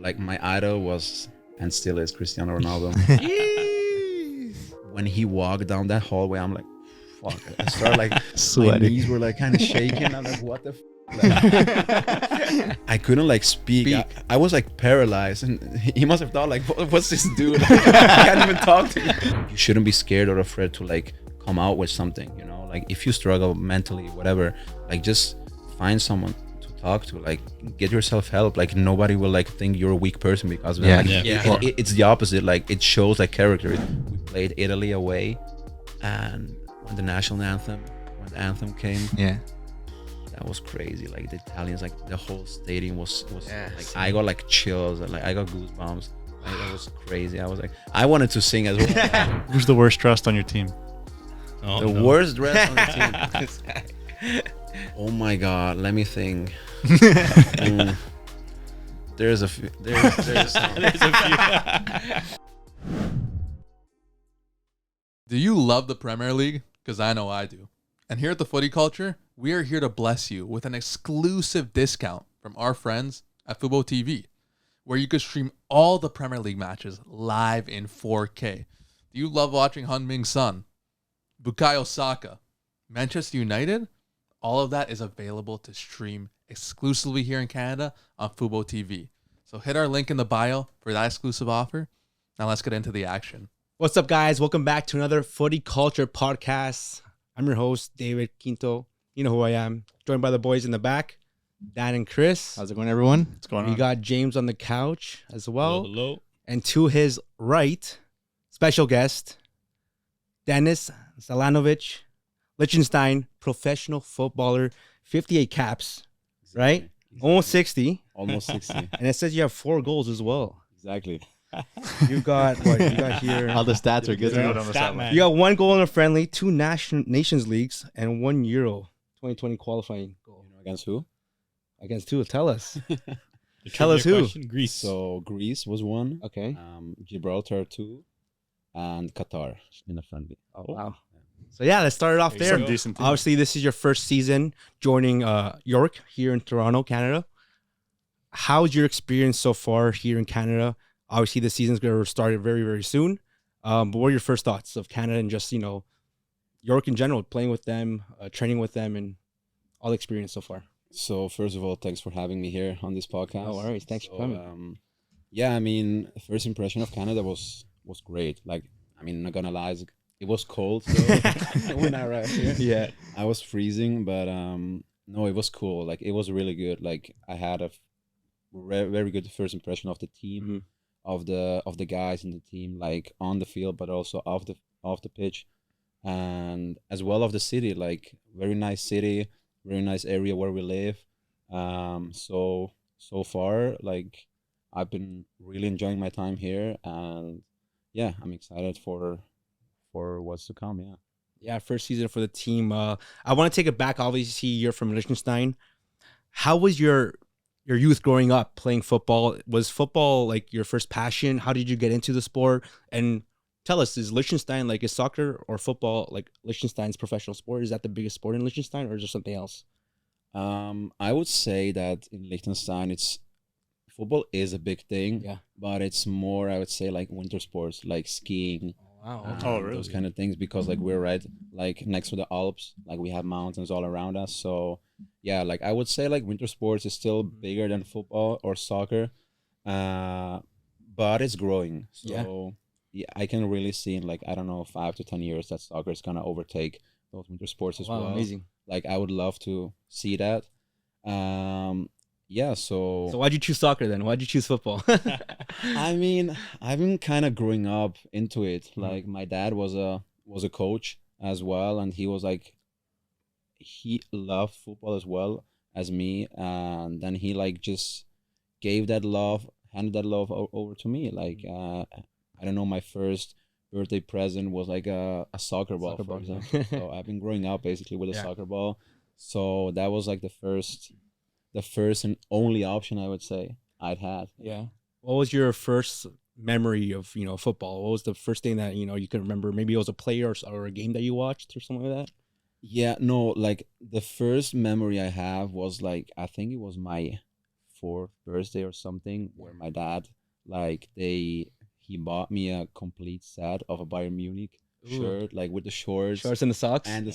like my idol was and still is Cristiano Ronaldo. When he walked down that hallway, I'm like, fuck. I started like my knees were like kind of shaking. I'm like, what the like, I couldn't like speak. I was like paralyzed, and he must have thought like, what's this dude? I can't even talk to you. You shouldn't be scared or afraid to like come out with something, you know, like if you struggle mentally, whatever, like just find someone to talk to, like get yourself help. Like nobody will like think you're a weak person because of that. Like, it's the opposite. Like it shows like character. We played Italy away, and when the national anthem, when the anthem came, that was crazy. Like the Italians, like the whole stadium was like, I got like chills, and like I got goosebumps. Like, that was crazy. I was like, I wanted to sing as well. Who's the worst dressed on your team? Worst dress on the team. Oh my God, let me think. There's a few. There's a few. Do you love the Premier League? Because I know I do. And here at the Footy Culture, we are here to bless you with an exclusive discount from our friends at Fubo TV, where you can stream all the Premier League matches live in 4K. Do you love watching Heung-min Son, Bukayo Saka, Manchester United? All of that is available to stream exclusively here in Canada on Fubo TV. So hit our link in the bio for that exclusive offer. Now let's get into the action. What's up, guys? Welcome back to another Footy Culture podcast. I'm your host, David Quinto. You know who I am. Joined by the boys in the back, Dan and Chris. How's it going, everyone? What's going on? We got James on the couch as well. Hello. And to his right, special guest, Dennis Salanovic, Lichtenstein professional footballer, 58 caps, right? Almost 60. Almost 60. And it says you have 4 goals as well. Exactly. You got what? You got here. All the stats are good. You got 1 goal in a friendly, 2 Nations Leagues, and 1 Euro 2020 qualifying goal. You know, against who? Against who? Tell us. Tell us who. Greece. So Greece was 1. Okay. Gibraltar 2, and Qatar in a friendly. Oh, wow. So yeah, let's start it off there. Obviously, this is your first season joining York here in Toronto, Canada. How's your experience so far here in Canada? Obviously, the season's going to start very, very soon. But what are your first thoughts of Canada and just, you know, York in general, playing with them, training with them, and all the experience so far? So first of all, thanks for having me here on this podcast. No worries. Thanks for coming. Yeah, I mean, the first impression of Canada was great. Like, I mean, not gonna lie, it was cold. So when I arrived here, I was freezing, but no, it was cool. Like, it was really good. Like, I had a very good first impression of the team, of the guys in the team, like on the field, but also off the pitch, and as well of the city. Like, very nice city, very nice area where we live. So far, like, I've been really enjoying my time here, and yeah, I'm excited for what's to come. Yeah, first season for the team. I want to take it back. Obviously, you're from Liechtenstein. How was your youth growing up playing football? Was football like your first passion? How did you get into the sport? And tell us, is Liechtenstein, like, is soccer or football like Liechtenstein's professional sport? Is that the biggest sport in Liechtenstein, or is there something else? I would say that in Liechtenstein, football is a big thing, but it's more, I would say, like winter sports, like skiing. Wow. Really? Those kind of things, because like we're right like next to the Alps, like we have mountains all around us. So yeah, like I would say like winter sports is still bigger than football or soccer, but it's growing. So yeah, I can really see in, like, I don't know, 5 to 10 years that soccer is gonna overtake those winter sports as well. Amazing. Like, I would love to see that. Yeah, so why'd you choose soccer then? Why'd you choose football? I mean, I've been kind of growing up into it. Like, my dad was a coach as well, and he was like, he loved football as well as me, and then he like just handed that love over to me. Like, I don't know, my first birthday present was like a soccer ball, for example. So I've been growing up basically with a soccer ball. So that was like the first and only option I would say I'd had. Yeah. What was your first memory of, you know, football? What was the first thing that, you know, you can remember? Maybe it was a player or a game that you watched or something like that? Yeah, no, like the first memory I have was like, I think it was my 4th birthday or something, where my dad, like, he bought me a complete set of a Bayern Munich shirt, like with the shorts and the socks, and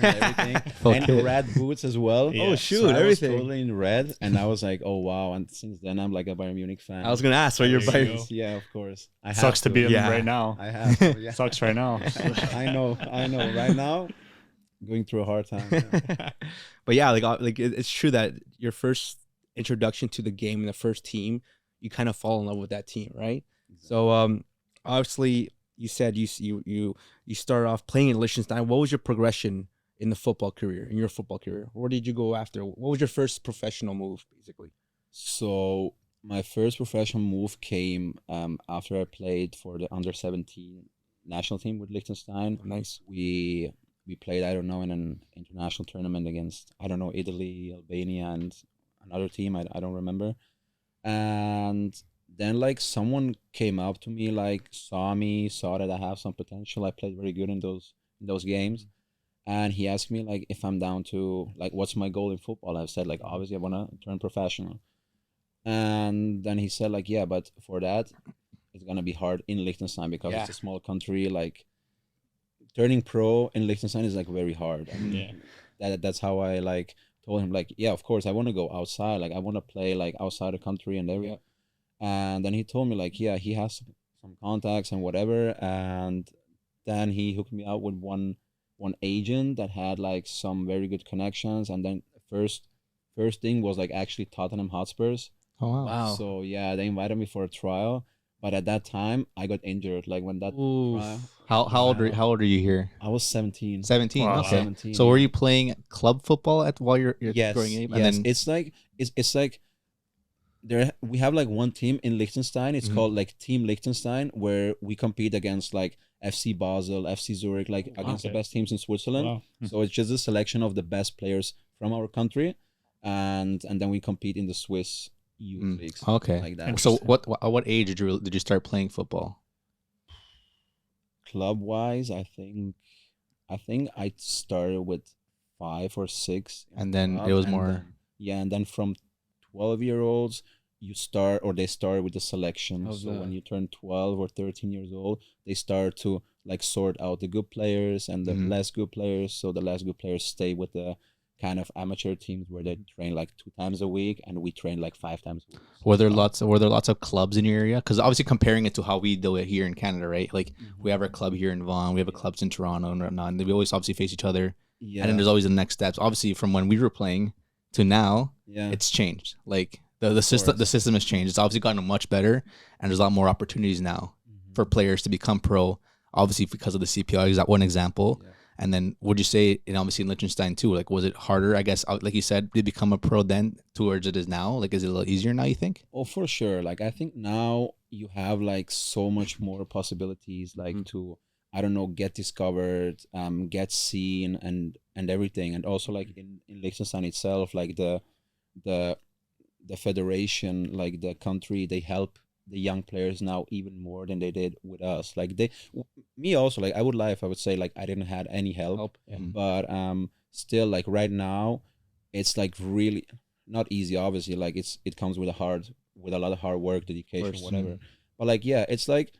everything, and the red boots as well. Yeah. Oh shoot, so I was everything totally in red, and I was like, oh wow. And since then I'm like a Bayern Munich fan. I was gonna ask, so you're There you Bayern. go. Yeah, of course. I have Sucks to be Yeah. right now. I have to, yeah. Sucks right now. I know. Right now, going through a hard time. Yeah. But yeah, like it's true that your first introduction to the game and the first team, you kind of fall in love with that team, right? So obviously you said you started off playing in Liechtenstein. What was your progression in the football career, in your football career? Where did you go after? What was your first professional move, basically? So my first professional move came after I played for the under-17 national team with Liechtenstein. Nice. We played, I don't know, in an international tournament against, I don't know, Italy, Albania, and another team. I don't remember. And then like someone came up to me, like saw that I have some potential. I played very good in those games. And he asked me like if I'm down to, like, what's my goal in football. I've said like, obviously I want to turn professional. And then he said like, yeah, but for that it's gonna be hard in Liechtenstein because it's a small country. Like turning pro in Liechtenstein is like very hard. I mean, that's how I like told him like, yeah, of course I want to go outside. Like I want to play like outside the country and everything. And then he told me like, yeah, he has some contacts and whatever. And then he hooked me up with one agent that had like some very good connections. And then first thing was like actually Tottenham Hotspurs. Oh wow. So yeah, they invited me for a trial, but at that time I got injured. Like when that trial, How old are you here? I was 17. 17. Wow. Okay. 17, So were you playing club football while you're Yes, growing up? yes. And then It's like we have like one team in Liechtenstein. It's called like Team Liechtenstein, where we compete against like FC Basel, FC Zurich, like against the best teams in Switzerland. Wow. So it's just a selection of the best players from our country, and then we compete in the Swiss youth leagues. Okay. Like that. So at what age did you start playing football? Club wise, I think I started with 5 or 6, And then it was more. And then from 12-year-olds they start with the selection. So when you turn 12 or 13 years old, they start to like sort out the good players and the less good players. So the less good players stay with the kind of amateur teams where they train like 2 times a week, and we train like 5 times a week. Were there lots of clubs in your area? Because obviously comparing it to how we do it here in Canada, right? Like we have our club here in Vaughan, we have a clubs in Toronto and whatnot, and we always obviously face each other. Yeah. And then there's always the next steps. Obviously, from when we were playing to now, it's changed. Like the system has changed. It's obviously gotten much better, and there's a lot more opportunities now for players to become pro. Obviously, because of the CPL, is that one example. Yeah. And then would you say, and obviously in Liechtenstein too, like was it harder, I guess, like you said, to become a pro then towards it is now? Like is it a little easier now, you think? Oh, for sure. Like I think now you have like so much more possibilities, like to, I don't know, get discovered, get seen and everything. And also like in Liechtenstein itself, like the federation, like the country, they help the young players now even more than they did with us. Like me also, like I would lie if I would say like I didn't had any help. But still like right now it's like really not easy, obviously. Like it comes with a lot of hard work, dedication, whatever. But like yeah, it's like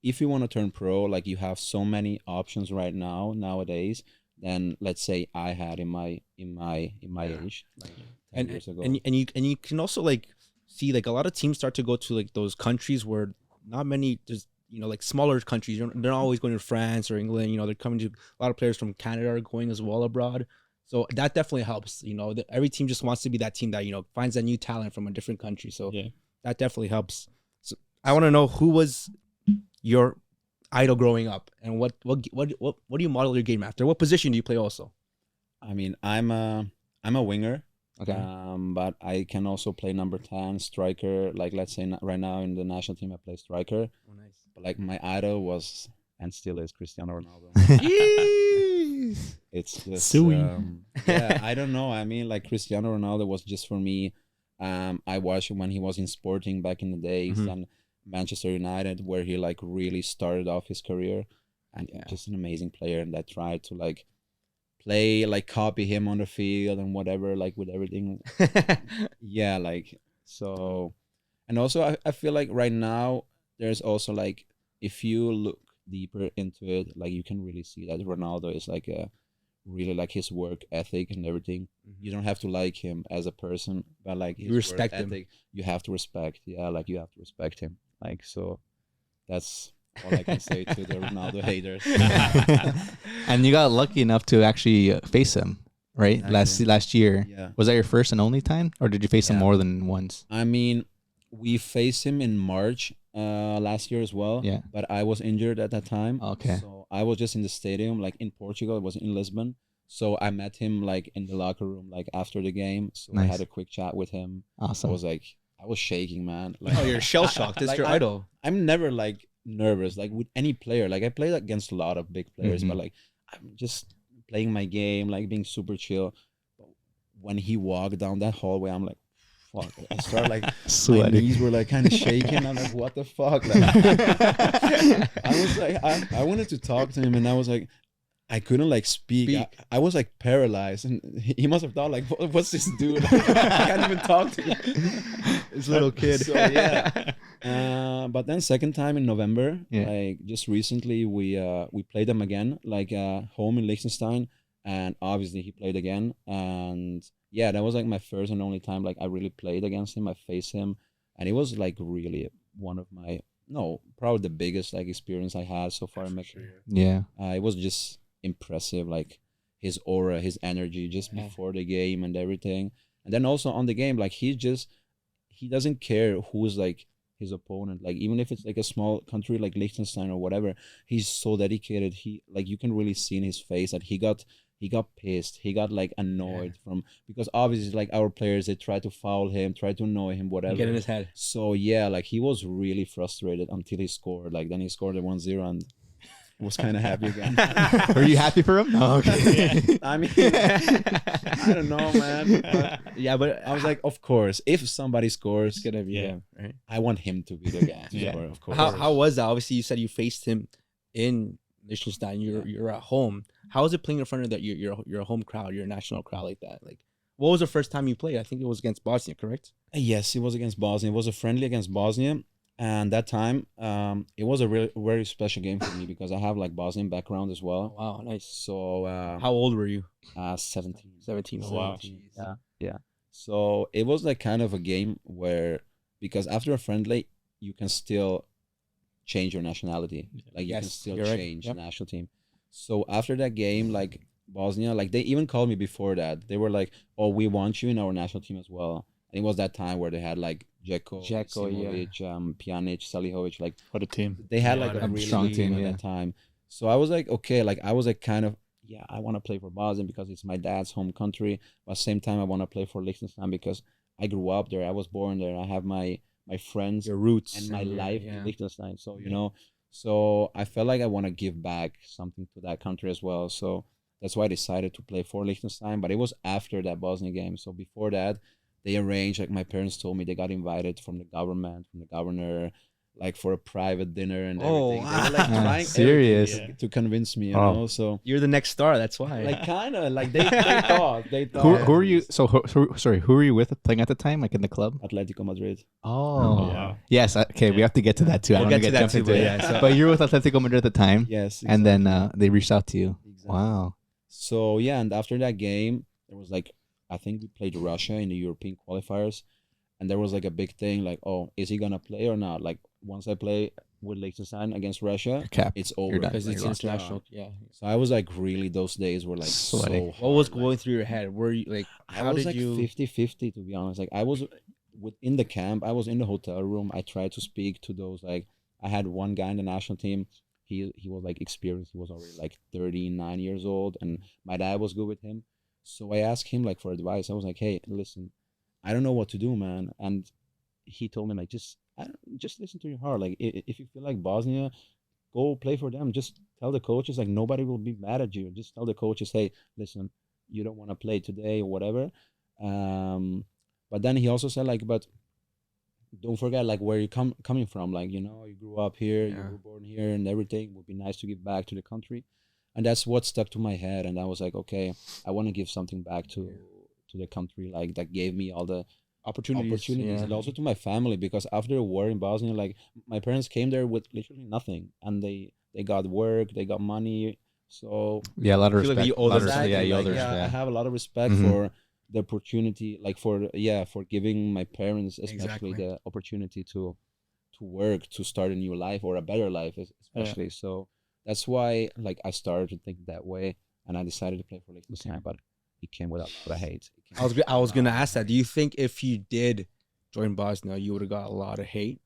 if you want to turn pro, like you have so many options right nowadays than let's say I had in my age, like 10 years ago. And you can also like see like a lot of teams start to go to like those countries where not many, there's like smaller countries. They're not always going to France or England. They're coming to, a lot of players from Canada are going as well abroad. So that definitely helps. Every team just wants to be that team that finds that new talent from a different country. So that definitely helps. So I want to know, who was your idol growing up, and what do you model your game after? What position do you play also? I mean, I'm a winger. Okay. But I can also play number 10, striker. Like let's say right now in the national team, I play striker. Oh, nice. But like my idol was and still is Cristiano Ronaldo. It's just I don't know. I mean, like Cristiano Ronaldo was just for me. I watched him when he was in Sporting back in the days, and Manchester United, where he like really started off his career, and just an amazing player, and I tried to like play, like copy him on the field and whatever, like with everything. Like So, and also I feel like right now there's also like, if you look deeper into it, like you can really see that Ronaldo is like a really like his work ethic and everything. You don't have to like him as a person, but like his You respect work him. ethic, you have to respect. Yeah, like you have to respect him. Like, so that's all I can say to the Ronaldo haters. And you got lucky enough to actually face him, right? Exactly. Last year. Yeah. Was that your first and only time, or did you face him Yeah. more than once? I mean, we faced him in March last year as well. Yeah. But I was injured at that time. Okay. So I was just in the stadium, like in Portugal. It was in Lisbon. So I met him like in the locker room, like after the game. So I Nice. had a quick chat with him. Awesome. I was shaking, man. Like, Oh, you're shell shocked. It's like, your idol. I'm never like nervous, like with any player. Like I played against a lot of big players, but like I'm just playing my game, like being super chill. But when he walked down that hallway, I'm like, fuck. I started like my Sweating. knees were like kind of shaking. I'm like, what the fuck? Like, I was like, I wanted to talk to him, and I was like, I couldn't like speak. I was like paralyzed, and he must have thought like, what's this dude? I can't even talk to him. This little kid. So yeah. But then second time in November, Yeah. like just recently, we played them again, like home in Liechtenstein, and obviously he played again, and yeah, that was like my first and only time like I really played against him. I faced him, and it was like really one of my probably the biggest like experience I had so far in my career. Yeah. It was just impressive, like his aura, his energy just before the game and everything, and then also on the game, like he doesn't care who's like his opponent, like even if it's like a small country like Liechtenstein or whatever, he's so dedicated. He like, you can really see in his face that he got pissed, he got like annoyed from, because obviously like our players, they try to foul him, try to annoy him, whatever, Get in his head. So yeah, like he was really frustrated until he scored. Like then he scored a 1-0 and was kind of happy again. Were you happy for him? No. Okay. I mean, I don't know, man. But Yeah, but I was like, of course, if somebody scores, it's gonna be him, right? I want him to be the guy to score, of course. How was that? Obviously, you said you faced him in Liechtenstein. You're at home. How was it playing in front of that your home crowd, your national crowd like that? Like, what was the first time you played? I think it was against Bosnia, correct? Yes, it was against Bosnia. It was a friendly against Bosnia. And that time, it was a really very special game for me because I have like Bosnian background as well. Wow, nice. So How old were you? 17. 17. Oh, Wow. Yeah. So it was like kind of a game where, because after a friendly, you can still change your nationality. Like you can still you're right. change Yep. the national team. So after that game, like Bosnia, like they even called me before that. They were like, "Oh, we want you in our national team as well." And it was that time where they had like Dzeko, Simovic, Pjanic, Salihovic, like What a team. they had Yeah, like a a really strong good team team, at yeah. that time. So I was like, okay, like I was like kind of, yeah, I want to play for Bosnia because it's my dad's home country. But at the same time, I want to play for Liechtenstein because I grew up there. I was born there. I have my friends Your roots and my your- life yeah. in Liechtenstein. So, you know, so I felt like I want to give back something to that country as well. So that's why I decided to play for Liechtenstein. But it was after that Bosnia game. So before that, they arranged, like my parents told me, they got invited from the government, from the governor, like for a private dinner and Oh, everything. They were like wow. trying Serious? everything to convince me, you Oh. know. So You're the next star. That's why. like kind of like they thought Who are you? So sorry, who were you with playing at the time? Like in the club? Atletico Madrid. Oh, Yeah. yes. Okay, we have to get to that too. I We'll don't get want to to that get too, jumped into but it. yeah, so- But you were with Atletico Madrid at the time, Yes. and then exactly. they reached out to you. Exactly. Wow. So yeah, and after that game, there was like, I think we played Russia in the European qualifiers, and there was like a big thing, like, oh, is he gonna play or not? Like once I play with Liechtenstein against Russia, You're capped. it's over You're done. because it's You're lost. international. Yeah. So I was like, really, those days were like Sweating. so What was hard, going like, through your head? Were you like, I how was did like you? 50-50 to be honest. Like I was within the camp, I was in the hotel room. I tried to speak to those, like I had one guy in the national team. He was like experienced. He was already like 39 years old, and my dad was good with him. So I asked him like for advice. I was like, hey, listen, I don't know what to do, man. And he told me like, just listen to your heart. Like if you feel like Bosnia, go play for them. Just tell the coaches, like nobody will be mad at you. Just tell the coaches, hey, listen, you don't want to play today or whatever. But then he also said like, but don't forget like where you coming from. Like, you know, you grew up here, you were born here and everything. It would be nice to give back to the country. And that's what stuck to my head. And I was like, okay, I want to give something back to the country, like that gave me all the opportunities. Yeah. and also to my family, because after the war in Bosnia, like my parents came there with literally nothing, and they got work, they got money. So Yeah, a lot of I feel like respect. you owe A lot of them respect. something. Yeah, you owe like, them yeah, I respect. have a lot of respect Mhm. for the opportunity, like for giving my parents especially Exactly. the opportunity to work, to start a new life or a better life, especially. So that's why like I started to think that way, and I decided to play for Liechtenstein, but it came with a lot of hate. It came with I was a gonna lot of ask that. Do hate. you think if you did join Bosnia, you would have got a lot of hate,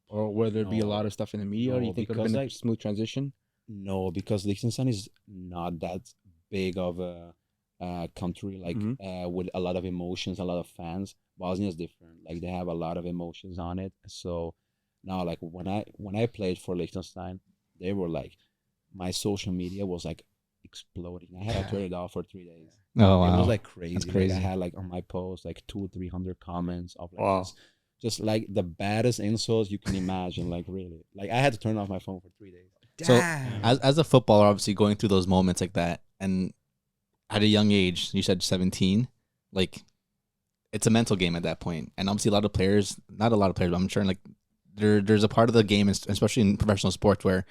or would there be a lot No, of stuff in the media? Or do you no, think it would have because been a like smooth transition? no, because Liechtenstein is not that big of a country, like Mhm. with a lot of emotions, a lot of fans. Bosnia is different. Like they have a lot of emotions on it. So now, like when I played for Liechtenstein, they were like my social media was like exploding. I had to turn it off for 3 days. Oh It was wow, like crazy. that's Like crazy. I had like on my post like 200-300 comments of like Wow. just like the baddest insults you can imagine. Like really, like I had to turn off my phone for 3 days. So as a footballer, obviously going through those moments like that, and at a young age, you said 17, like it's a mental game at that point. And obviously a lot of players, not a lot of players, but I'm sure like there's a part of the game, especially in professional sports, where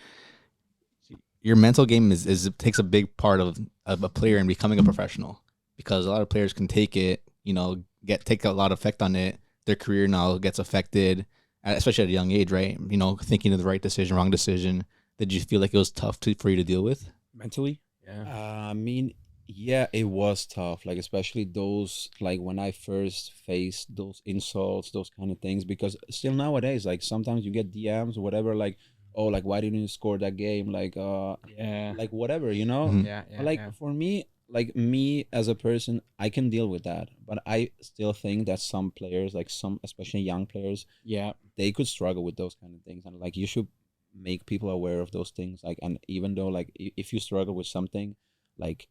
your mental game is takes a big part of a player in becoming a professional, because a lot of players can take it, you know, take a lot of effect on it. Their career now gets affected, especially at a young age, right? You know, thinking of the right decision, wrong decision. Did you feel like it was tough for you to deal with? Mentally, yeah. I mean, yeah, it was tough. Like especially those like when I first faced those insults, those kind of things. Because still nowadays, like sometimes you get DMs or whatever, like, oh, like why didn't you score that game? Yeah. Like whatever, you know. Mhm. Yeah, But like for me, like me as a person, I can deal with that. But I still think that some players, like some especially young players, yeah. they could struggle with those kind of things, and like you should make people aware of those things. Like, and even though like if you struggle with something, like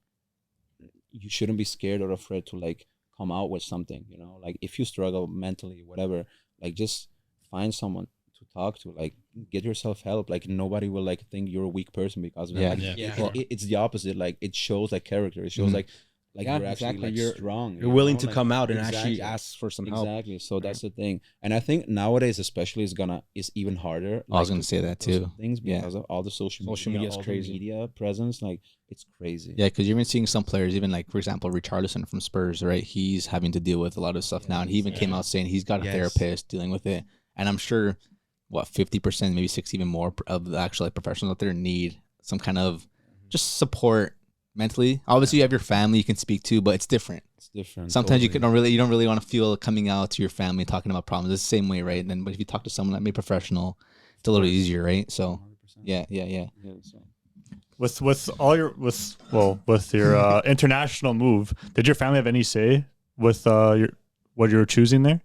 you shouldn't be scared or afraid to like come out with something, you know. Like if you struggle mentally, whatever, like just find someone to talk to, like get yourself help. Like nobody will like think you're a weak person because of that. Yeah. Like, Yeah. it's the opposite. Like it shows like character, it shows Mhm. like Yeah, you're actually exactly. like You're- strong, You're willing know? to Like, come out and actually exactly. ask for some help. Exactly. So that's the thing. And I think nowadays especially is even harder. I was like, gonna to say cope that with those too. things Yeah. because of all the social Social media, media's all crazy. the media presence. Like it's crazy. Yeah, because you're even seeing some players, even like for example, Richarlison from Spurs, right? He's having to deal with a lot of stuff now, and he even came out saying he's got a Yes. therapist dealing with it. And I'm sure, what 50%, maybe 60, even more of the actual like professionals out there need some kind of just support mentally. Obviously, you have your family you can speak to, but it's different. It's different. Sometimes you totally. don't really want to feel coming out to your family talking about problems. It's the same way, right? And then, but if you talk to someone that may be professional, it's a little course. easier, right? So 100%. yeah. Yeah, so. With all your with your international move, did your family have any say with your what you were choosing there,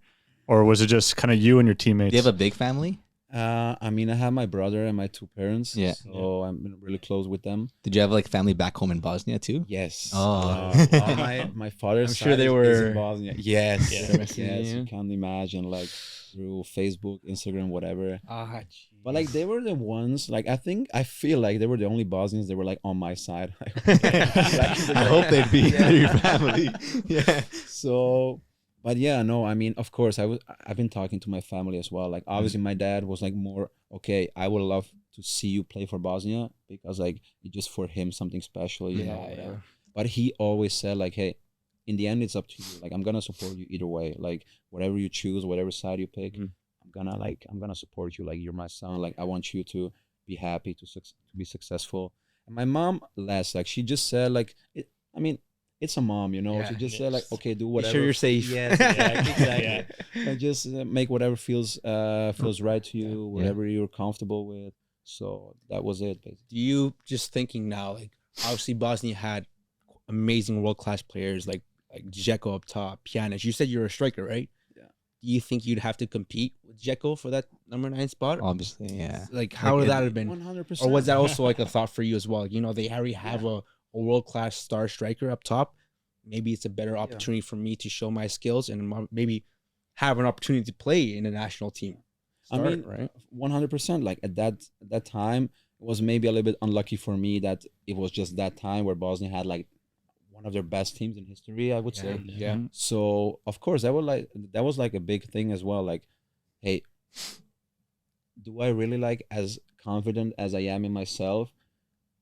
or was it just kind of you and your teammates? Do you have a big family? I mean, I have my brother and my two parents. Yeah. So I'm really close with them. Did you have like family back home in Bosnia too? Yes. Oh. All my father's I'm sure side they is were- in Bosnia. Yes. Yeah. Yes. You can't imagine, like through Facebook, Instagram, whatever. Ah, But like they were the ones, like I feel like they were the only Bosnians that were like on my side. I hope they'd be your family. Yeah. So, but yeah, no, I mean, of course, I've been talking to my family as well. Like, obviously, my dad was like more, okay, I would love to see you play for Bosnia because like it's just for him something special, you know. Whatever. But he always said like, hey, in the end, it's up to you. Like, I'm gonna support you either way. Like, whatever you choose, whatever side you pick, I'm gonna support you. Like, you're my son. Like, I want you to be happy, to be successful. And my mom less, like, she just said like, I mean, it's a mom, you know. Yeah, she just said like, okay, do whatever. Be sure you're safe. Yes, exactly. Like, just make whatever feels right to you, whatever you're comfortable with. So that was it, basically. Do you just thinking now, like obviously Bosnia had amazing world class players like Dzeko up top, Pjanic. You said you're a striker, right? Yeah. Do you think you'd have to compete with Dzeko for that number 9 spot? Obviously, yeah. Like how would that have been? 100%. Or was that also like a thought for you as well? You know, they already have a world class star striker up top. Maybe it's a better opportunity for me to show my skills and maybe have an opportunity to play in a national team. I mean, right? 100%. Like at that time, it was maybe a little bit unlucky for me that it was just that time where Bosnia had like one one of their best teams in history, I would say. Yeah. So of course that was like a big thing as well. Like, hey, do I really like as confident as I am in myself?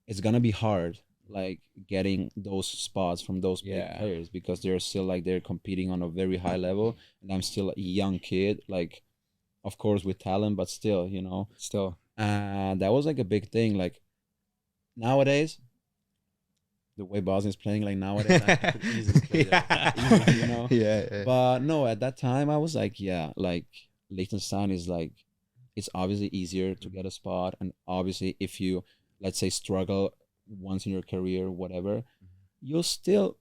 It's gonna be hard, like getting those spots from those big players because they're still like they're competing on a very high level, and I'm still a young kid. Like, of course with talent, but still, you know, Still. that was like a big thing. Like nowadays, the way Bosnia's playing, like nowadays, I could easily play there. Easily, you know. Yeah. But no, at that time I was like, yeah, like Liechtenstein is like, it's obviously easier to get a spot, and obviously if you, let's say, struggle once in your career, whatever, you'll still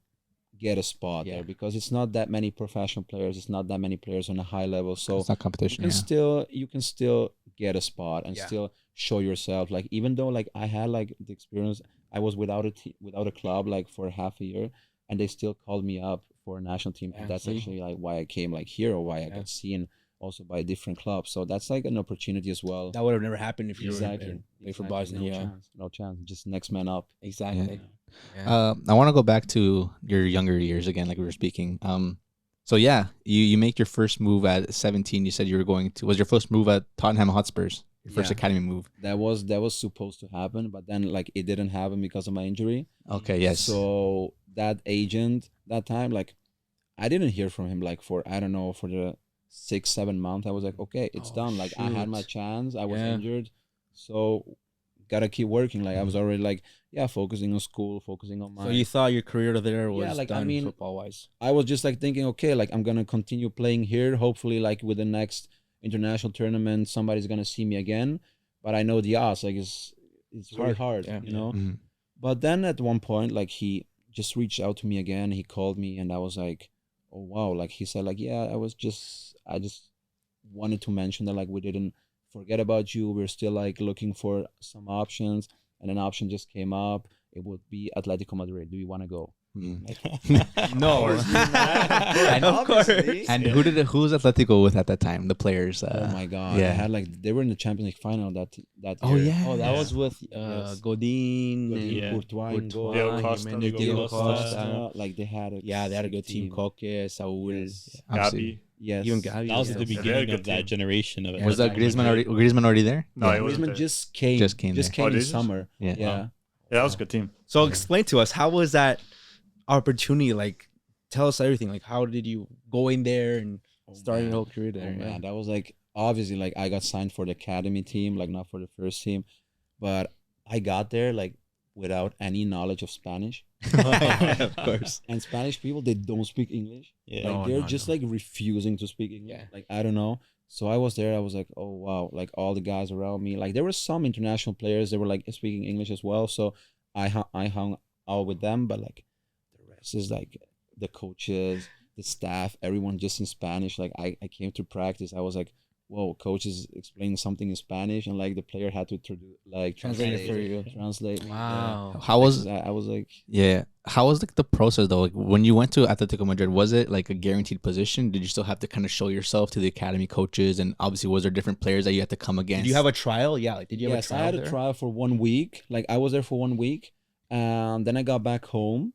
get a spot there because it's not that many professional players. It's not that many players on a high level, so It's not competition. you can still get a spot and still show yourself. Like even though like I had like the experience, I was without a club like for half a year, and they still called me up for a national team. And that's actually like why I came like here, or why I got seen also by different clubs. So that's like an opportunity as well. That would have never happened if you Exactly. were for Bosnia. No chance. Just next man up. Exactly. I want to go back to your younger years again, like we were speaking. So yeah, you make your first move at 17. You said you were going to, was your first move at Tottenham Hotspurs, your first academy move? That was supposed to happen, but then like it didn't happen because of my injury. Okay, yes. So that agent that time, like I didn't hear from him like for, I don't know, for the 6-7 months. I was like, okay, it's done. Like I had my chance. I was injured, so gotta keep working. Like I was already like, focusing on school, focusing on my. So you thought your career there was like, done, I mean, football wise? I was just like thinking, okay, like I'm gonna continue playing here. Hopefully, like with the next international tournament, somebody's gonna see me again. But I know the odds, like it's very hard, you know. Mm-hmm. But then at one point, like he just reached out to me again. He called me, and I was like, oh wow. Like he said, like I just wanted to mention that like we didn't forget about you. We're still like looking for some options, and an option just came up. It would be Atletico Madrid. Do you want to go? No. And of course. And who was Atletico with at that time? The players. Oh my god! yeah. I had like they were in the Champions League final that year. Oh yeah. Oh, that was with Godin, Courtois, in goal, Diego Costa, Diego Costa. Costa. Like they had a good team. Koke, Saul. Gabi. Yes, Even Gabi. That was at the Yeah, beginning good of that team. generation of it. Was that Griezmann already there? No, he wasn't Griezmann there. just came. Just came there. came Oh, in did he? summer. Yeah. Yeah. Yeah, that was a good team. So explain to us, how was that opportunity? Like, tell us everything. Like, how did you go in there and start your whole career there? Oh, man, that was like obviously like I got signed for the academy team, like not for the first team, but I got there like without any knowledge of Spanish. Of course. And Spanish people, they don't speak English. Yeah. Like they're just like refusing to speak English. Yeah. Like I don't know. So I was there. I was like, oh wow! Like all the guys around me. Like there were some international players. They were like speaking English as well. So I hung out with them. But like the rest is like the coaches, the staff, everyone just in Spanish. Like I came to practice. I was like, whoa! Coach is explaining something in Spanish, and like the player had to Translate it for you. Translate. Wow. Yeah. How was I was like, how was like the process though? Like when you went to Atletico Madrid, was it like a guaranteed position? Did you still have to kind of show yourself to the academy coaches? And obviously, was there different players that you had to come against? Did you have a trial? Yeah. Like, did you have a yes, trial? I had a trial for 1 week. Like I was there for 1 week, and then I got back home,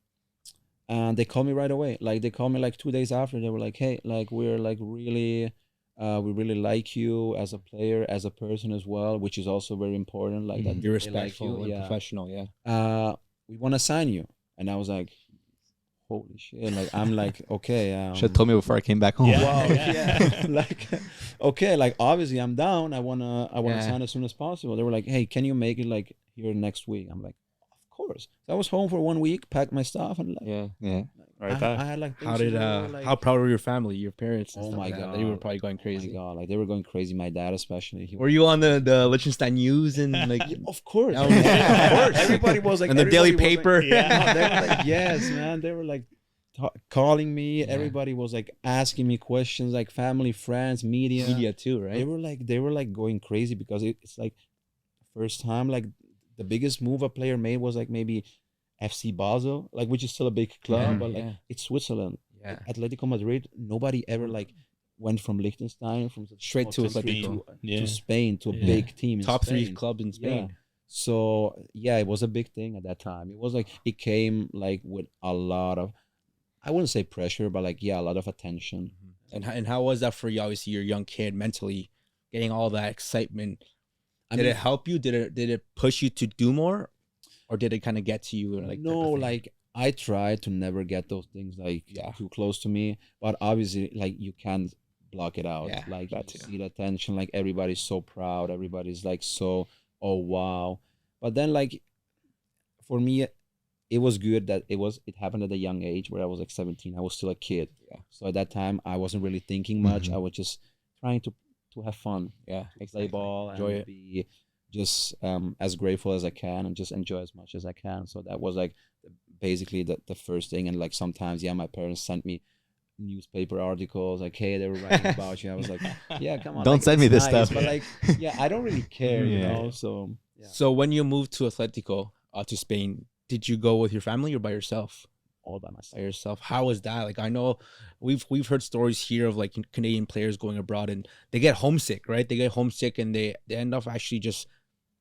and they called me right away. Like they called me like 2 days after. They were like, "Hey, like we're like really, we really like you as a player, as a person as well, which is also very important. Like that You're they like respectful and you, professional. Yeah. we want to sign you." And I was like, "Holy shit!" Like I'm like, "Okay." Should have told me before I came back home. Wow, yeah. Like, okay, like obviously I'm down. I wanna sign as soon as possible. They were like, "Hey, can you make it like here next week?" I'm like, "Of course." So I was home for 1 week, packed my stuff, and like, Yeah. Right back. I had like How things did to do, like, how proud were your family, your parents? And Oh stuff my like that? God. They were probably going oh crazy. my god, like they were going crazy. My dad especially. He Were you on the Liechtenstein news and like Of course, Oh, yeah. of course. Everybody was like, and the daily everybody was paper? like- No, they were like, yes, man. They were like calling me. Everybody was like asking me questions, like family, friends, media. Media too, right? They were like going crazy because it's like first time, like the biggest move a player made was like maybe FC Basel, like which is still a big club, but like it's Switzerland. Yeah. Atletico Madrid, nobody ever like went from Liechtenstein from such Straight small to country Atletico. to Spain to a big team. In Top 3 Spain. clubs in Spain. So yeah, it was a big thing at that time. It was like it came like with a lot of, I wouldn't say pressure, but like yeah, a lot of attention. And how was that for you? Obviously, you're a young kid, mentally getting all that excitement. Did it help you? Did it push you to do more, or did it kind of get to you? Like no, like I try to never get those things like too close to me, but obviously like you can't block it out. Like you see the attention, like everybody's so proud, everybody's like so, oh wow. But then like for me, it was good that it happened at a young age where I was like 17. I was still a kid. So at that time I wasn't really thinking much. I was just trying to have fun. Play ball, enjoy it, be just as grateful as I can, and just enjoy as much as I can. So that was like basically the first thing. And like sometimes my parents sent me newspaper articles like, hey, they were writing about you. I was like, yeah, come on, don't like, send me this nice, stuff. but like I don't really care, you know. So so when you moved to Atletico to Spain, did you go with your family or by yourself? All by myself. By yourself. How was that? Like, I know we've heard stories here of like Canadian players going abroad and they get homesick, right? They get homesick and they end up actually just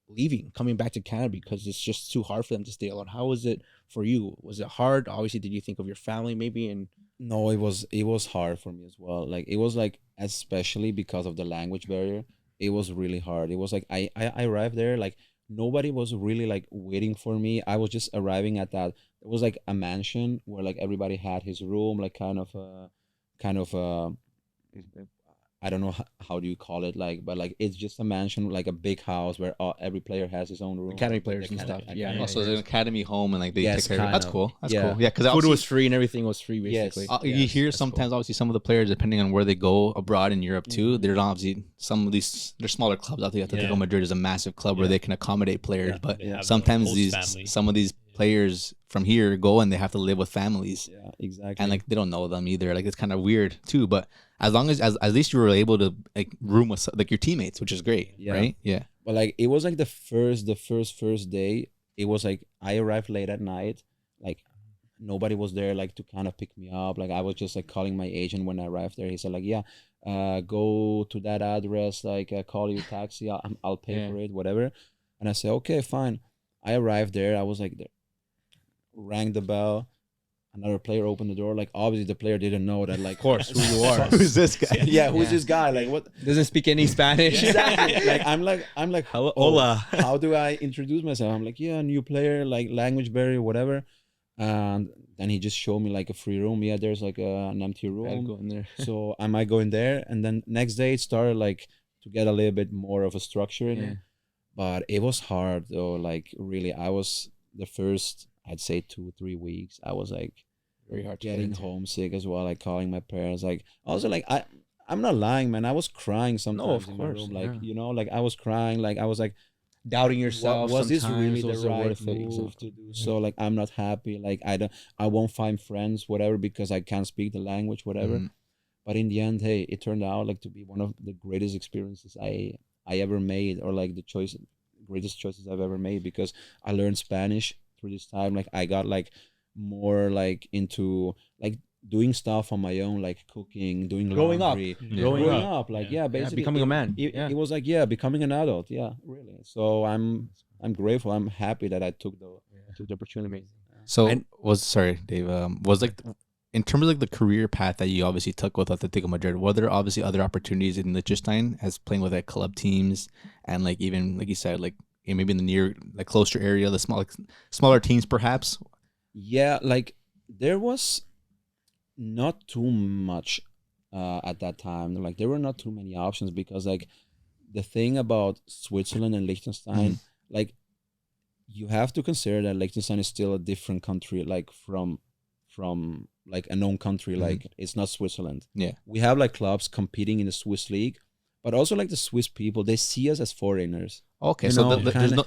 leaving, coming back to Canada because it's just too hard for them to stay alone. How was it for you? Was it hard? Obviously, did you think of your family maybe? And no, it was hard for me as well. Like it was like, especially because of the language barrier, it was really hard. It was like I arrived there, like nobody was really like waiting for me. I was just arriving at that. It was like a mansion where like everybody had his room, like kind of I don't know how do you call it, like, but like it's just a mansion, like a big house where every player has his own room. Academy players and stuff. Also, it's an academy home, and like they take care of it. That's cool. That's cool. Yeah, because food was free and everything was free basically. You hear sometimes obviously some of the players, depending on where they go abroad in Europe too, there's obviously some of these there's smaller clubs out there. Atletico Madrid is a massive club where they can accommodate players, but sometimes some of these players from here go and they have to live with families. Yeah, exactly. And like they don't know them either. Like it's kind of weird too. But as long as at least you were able to like room with like your teammates, which is great, right? Yeah. But like it was like the first day. It was like I arrived late at night. Like nobody was there like to kind of pick me up. Like I was just like calling my agent when I arrived there. He said like, go to that address. Like call you a taxi. I'll pay for it, whatever. And I said okay, fine. I arrived there. I was like there. Rang the bell, another player opened the door. Like obviously the player didn't know that, like, of course, who you are. Who's this guy? Who's this guy? Like what? Doesn't speak any Spanish. Exactly. Like I'm like hello, hola. How do I introduce myself? I'm like, new player, like language barrier, whatever. And then he just showed me like a free room. There's like an empty room. I'll go in there. So I might go in there. And then next day it started like to get a little bit more of a structure in it. But it was hard though. Like really, I was the first, I'd say 2-3 weeks, I was like very hard getting homesick as well, like calling my parents. Like also like I'm not lying, man. I was crying sometimes in my room. Like, like I was crying, like I was like doubting yourself. Was this really the right move to do? So like I'm not happy. Like I won't find friends, whatever, because I can't speak the language, whatever. But in the end, hey, it turned out like to be one of the greatest experiences I ever made, or like the greatest choices I've ever made, because I learned Spanish through this time. Like I got like more like into like doing stuff on my own, like cooking, doing laundry, growing up, like basically becoming a man. It was like becoming an adult. Really. So I'm grateful. I'm happy that I took the opportunity. So sorry, Dave. Was like in terms of like the career path that you obviously took with Atletico Madrid, were there obviously other opportunities in Liechtenstein as playing with like club teams and like even like you said, like maybe in the near like closer area, the smaller teams perhaps? Yeah, like there was not too much at that time. Like there were not too many options, because like the thing about Switzerland and Liechtenstein, like you have to consider that Liechtenstein is still a different country, like from like a known country. Like it's not Switzerland. We have like clubs competing in the Swiss league, but also like the Swiss people, they see us as foreigners. Okay, so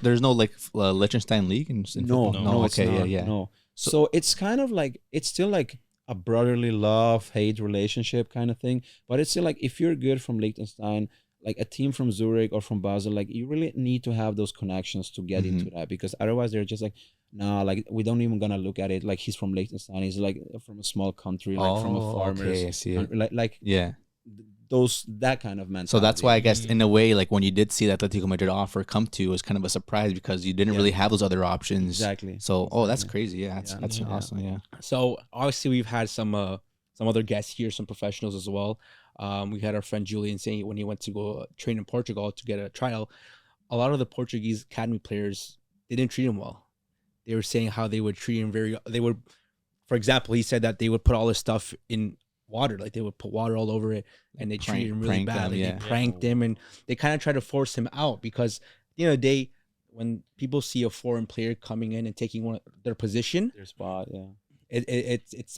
there's no like Liechtenstein league in no, okay, it's not, no. So it's kind of like, it's still like a brotherly love-hate relationship kind of thing, but it's still like if you're good from Liechtenstein, like a team from Zurich or from Basel, like you really need to have those connections to get into that, because otherwise they're just like, nah, like we don't even gonna look at it. Like he's from Liechtenstein, he's like from a small country, like from a farmer. Okay, I see it. Like that kind of mentality. So that's why I guess in a way, like when you did see that Atletico Madrid offer come to, it was kind of a surprise because you didn't really have those other options. Exactly. So that's crazy. Yeah, that's awesome. Yeah. So obviously we've had some other guests here, some professionals as well. We had our friend Julian saying when he went to go train in Portugal to get a trial, a lot of the Portuguese academy players, they didn't treat him well. They were saying how they would treat him for example, he said that they would put all this stuff in water, like they would put water all over it, and they treated him really bad. They pranked him, and they kind of tried to force him out because at the end of the day, when people see a foreign player coming in and taking their position, their spot, it's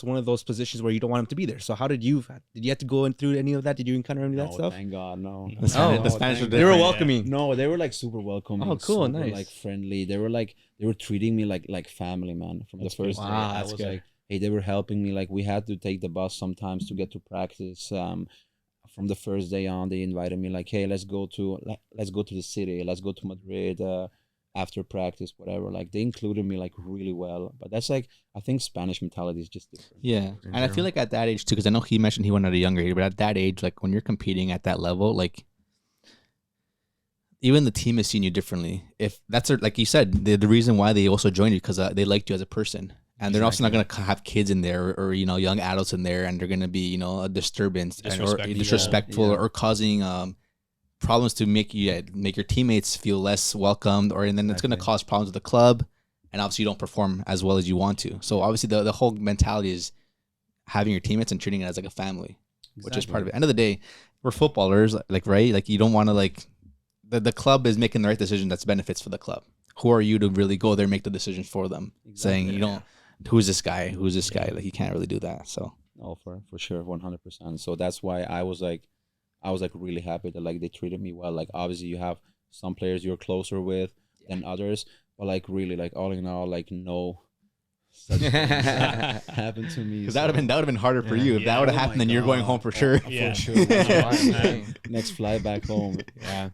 one of those positions where you don't want him to be there. So how did you have to go through any of that? Did you encounter any of that stuff? Thank God, no. The Spanish were they were welcoming. No, they were like super welcoming. Oh, cool, super, nice. Like friendly. They were treating me like family, man. From the first day, I was like, hey, they were helping me. Like we had to take the bus sometimes to get to practice. From the first day on, they invited me like, hey, let's go to the city. Let's go to Madrid. After practice, whatever, like they included me like really well. But that's like, I think Spanish mentality is just different. Yeah, and I feel like at that age too, because I know he mentioned he went at a younger age, but at that age, like when you're competing at that level, like even the team is seeing you differently. If that's like you said, the reason why they also joined you because they liked you as a person, and they're also not gonna have kids in there or young adults in there, and they're gonna be a disturbance or disrespectful or causing problems to make your teammates feel less welcomed, and then it's going to cause problems with the club, and obviously you don't perform as well as you want to. So obviously the whole mentality is having your teammates and treating it as like a family, which is part of it. End of the day, we're footballers, like right, like you don't want to like the club is making the right decision that's benefits for the club. Who are you to really go there and make the decisions for them? Saying you don't, who's this guy? Like you can't really do that. So for sure, 100%. So that's why I was like really happy that like they treated me well. Like obviously you have some players you're closer with than others, but like really like all in all, like no such thing happened to me. Because that would have been harder for you if that would have happened. Then you're going home for sure. For sure. Next flight back home. Yeah.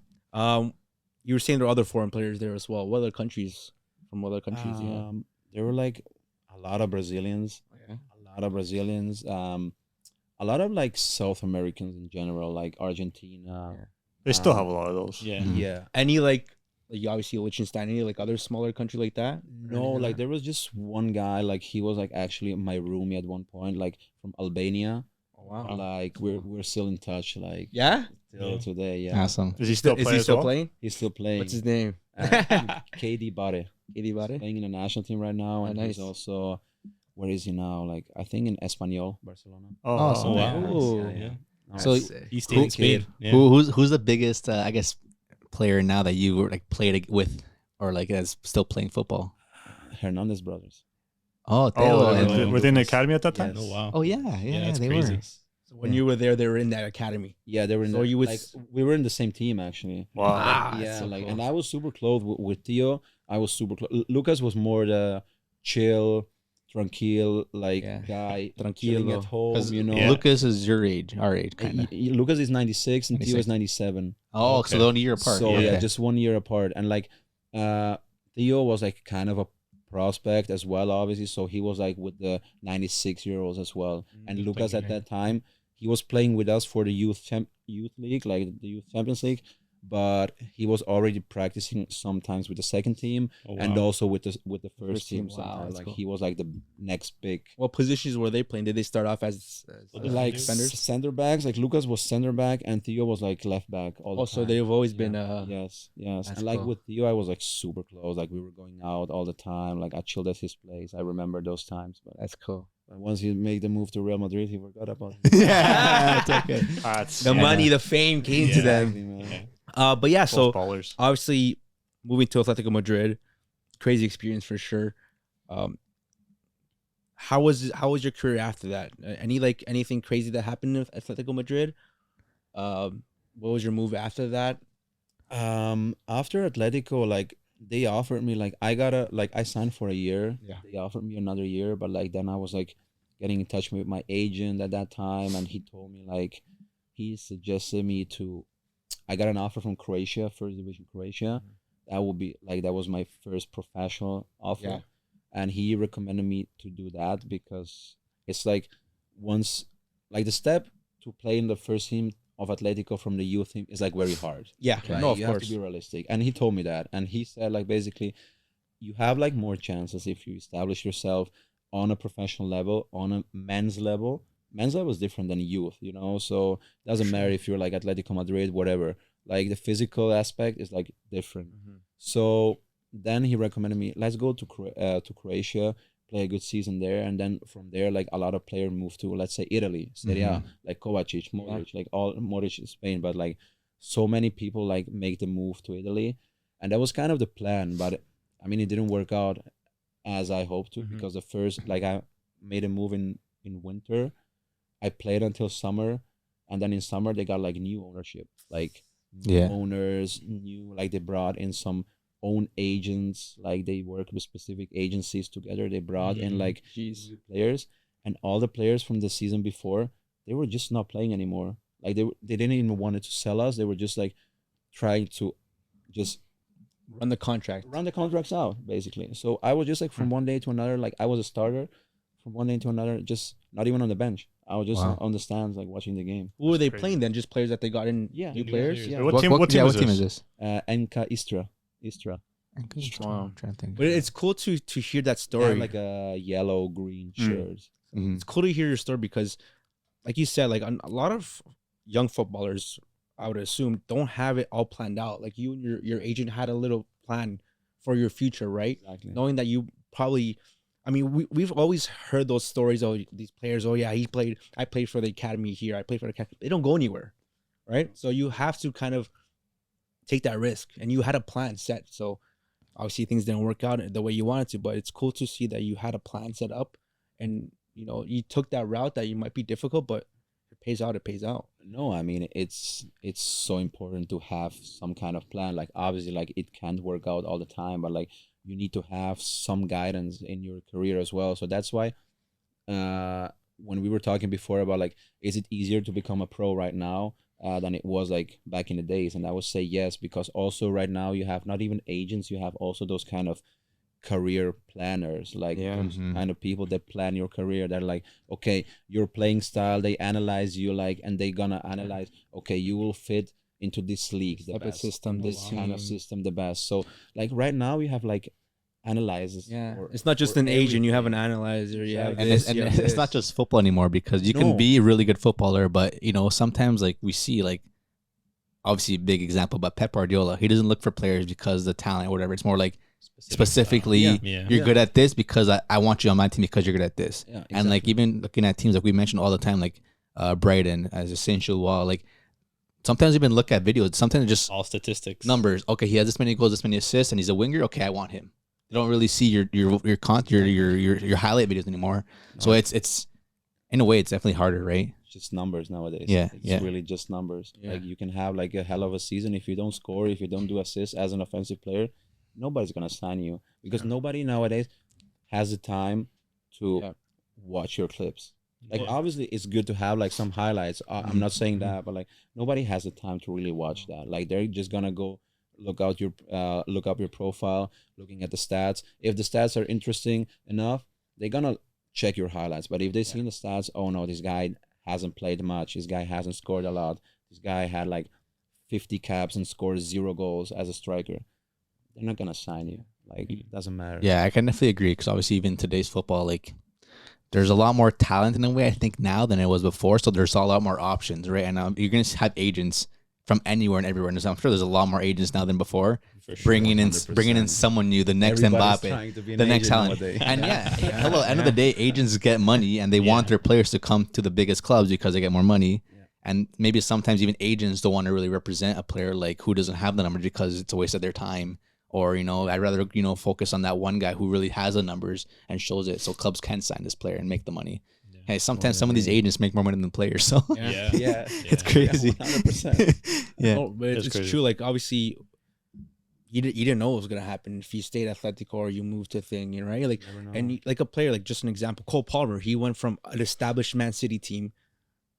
You were saying there are other foreign players there as well. What other countries? From other countries? There were like a lot of Brazilians. A lot of like South Americans in general, like Argentina. They still have a lot of those. Yeah. Yeah. Any like obviously Liechtenstein, any like other smaller country like that? No, like there was just one guy, like he was like actually my roomie at one point, like from Albania. Oh wow. Like we're still in touch, like till today. Yeah. Awesome. Is he still playing? He's still playing. What's his name? KD Bare. Playing in the national team right now, and nice. he's also. Where is he now? Like I think in Espanyol, Barcelona. Oh, wow. Yeah. So he stayed in Spain. Yeah. Who's the biggest I guess player now that you were like played with or like as still playing football? Hernandez brothers. Oh, Theo. Within the academy at that time? Yes. Oh wow. Oh yeah, that's they crazy. were. So when you were there, they were in that academy. Yeah, they were in. So you would we were in the same team actually. Wow. Yeah, so like cool. And I was super close with Theo. I was super close. Lucas was more the chill, tranquil guy, chilling at home. Lucas is your age, our age, kind of. Lucas is 96 and Theo is 97. Oh, okay. So they're only a year apart. So yeah, just 1 year apart. And like Theo was like kind of a prospect as well, obviously. So he was like with the 96-year-olds as well. And Lucas at that time, he was playing with us for the youth league, like the youth Champions League. But he was already practicing sometimes with the second team and also with the first team. Sometimes. Like cool. He was like the next big. What positions were they playing? Did they start off as like defenders? Center backs? Like Lucas was center back and Theo was like left back. So they've always been. Yes. And like with Theo, I was like super close. Like we were going out all the time. Like I chilled at his place. I remember those times. But that's cool. But once he made the move to Real Madrid, he forgot about it. Yeah, it's okay. The money, the fame came to them. But yeah, so ballers. Obviously moving to Atletico Madrid, crazy experience for sure. How was your career after that? Anything crazy that happened with Atletico Madrid? What was your move after that? After Atletico, like they offered me I signed for a year. Yeah. They offered me another year, but like then I was like getting in touch with my agent at that time, and he told me like he suggested me to. I got an offer from Croatia, First Division Croatia. That would be that was my first professional offer, and he recommended me to do that because it's like once the step to play in the first team of Atletico from the youth team is like very hard. Yeah, Right? no, of you course. have to be realistic. And he told me that. And he said like basically you have like more chances if you establish yourself on a professional level, on a men's level. Men's level is different than youth, you know. So it doesn't matter if you're like Atletico Madrid, whatever. Like the physical aspect is like different. So then he recommended me, let's go to Croatia, play a good season there, and then from there, like a lot of players move to, let's say, Italy, Serie A, like Kovacic, Modric, like all Modric in Spain, but like so many people like make the move to Italy, and that was kind of the plan. But I mean, it didn't work out as I hoped to because the first, like I made a move in winter, I played until summer, and then in summer they got like new ownership, like new owners, new like they brought in some own agents, like they work with specific agencies together. They brought in like new players, and all the players from the season before, they were just not playing anymore. Like they didn't even wanted to sell us. They were just like trying to just run the contracts out basically. So I was just like from one day to another, like I was a starter from one day to another, just not even on the bench. I was just on the stands, like watching the game. Who were they playing then? Just players that they got in? Yeah, new players. Yeah. What team is this? NK Istra. I'm trying to think. But it's cool to hear that They story. had like a yellow green shirt. It's cool to hear your story because, like you said, like a lot of young footballers, I would assume, don't have it all planned out. Like you and your agent had a little plan for your future, right? Exactly. Knowing that you probably, I mean, we've always heard those stories. Oh, these players. Oh yeah, I played for the academy here. I played for the academy. They don't go anywhere, right? So you have to kind of take that risk, and you had a plan set. So obviously things didn't work out the way you wanted to, but it's cool to see that you had a plan set up, and you know you took that route that you might be difficult, but it pays out. It pays out. No, I mean it's so important to have some kind of plan. Like obviously, like it can't work out all the time, but like you need to have some guidance in your career as well. So that's why when we were talking before about like, is it easier to become a pro right now than it was like back in the days? And I would say yes, because also right now you have not even agents, you have also those kind of career planners, like those kind of people that plan your career. They're like, okay, your playing style, they analyze you, like, and they gonna analyze, okay, you will fit into this league, the best system, this kind of system, the best. So like right now you have like analyzes. It's not just an agent. You have an analyzer. It's not just football anymore, because you can be a really good footballer, but you know sometimes like we see like obviously a big example, but Pep Guardiola, he doesn't look for players because the talent or whatever. It's more like specifically you're good at this because I want you on my team because you're good at this. And like even looking at teams like we mentioned all the time, like Brighton as Essential Wall, like sometimes even look at videos. Sometimes just all statistics, numbers. Okay, he has this many goals, this many assists, and he's a winger. Okay, I want him. You don't really see your highlight videos anymore. So it's in a way it's definitely harder, right? It's just numbers nowadays. It's really just numbers. Like you can have like a hell of a season, if you don't score, if you don't do assists as an offensive player, nobody's gonna sign you, because nobody nowadays has the time to watch your clips. Like obviously it's good to have like some highlights. I'm not saying that, but like nobody has the time to really watch that. Like they're just gonna go look up your profile, looking at the stats. If the stats are interesting enough, they're gonna check your highlights. But if they see the stats, oh no, this guy hasn't played much, this guy hasn't scored a lot, this guy had like 50 caps and scored 0 goals as a striker, they're not gonna sign you. Like it doesn't matter. Yeah, I can definitely agree, because obviously even today's football, like there's a lot more talent in a way I think now than it was before. So there's a lot more options, right? And you're gonna have agents from anywhere and everywhere. And I'm sure there's a lot more agents now than before, bringing in someone new, the next Mbappe, the next talent. And hello, end of the day, agents get money and they want their players to come to the biggest clubs because they get more money. And maybe sometimes even agents don't want to really represent a player like who doesn't have the numbers because it's a waste of their time. Or, you know, I'd rather, you know, focus on that one guy who really has the numbers and shows it, so clubs can sign this player and make the money. Hey, sometimes some of these agents make more money than players, so it's crazy. 100%. No, but it's crazy. true. Like obviously, you didn't know what was gonna happen if you stayed at Atletico or you moved to a thing, you know, right? Like, and like a player, like just an example, Cole Palmer, he went from an established Man City team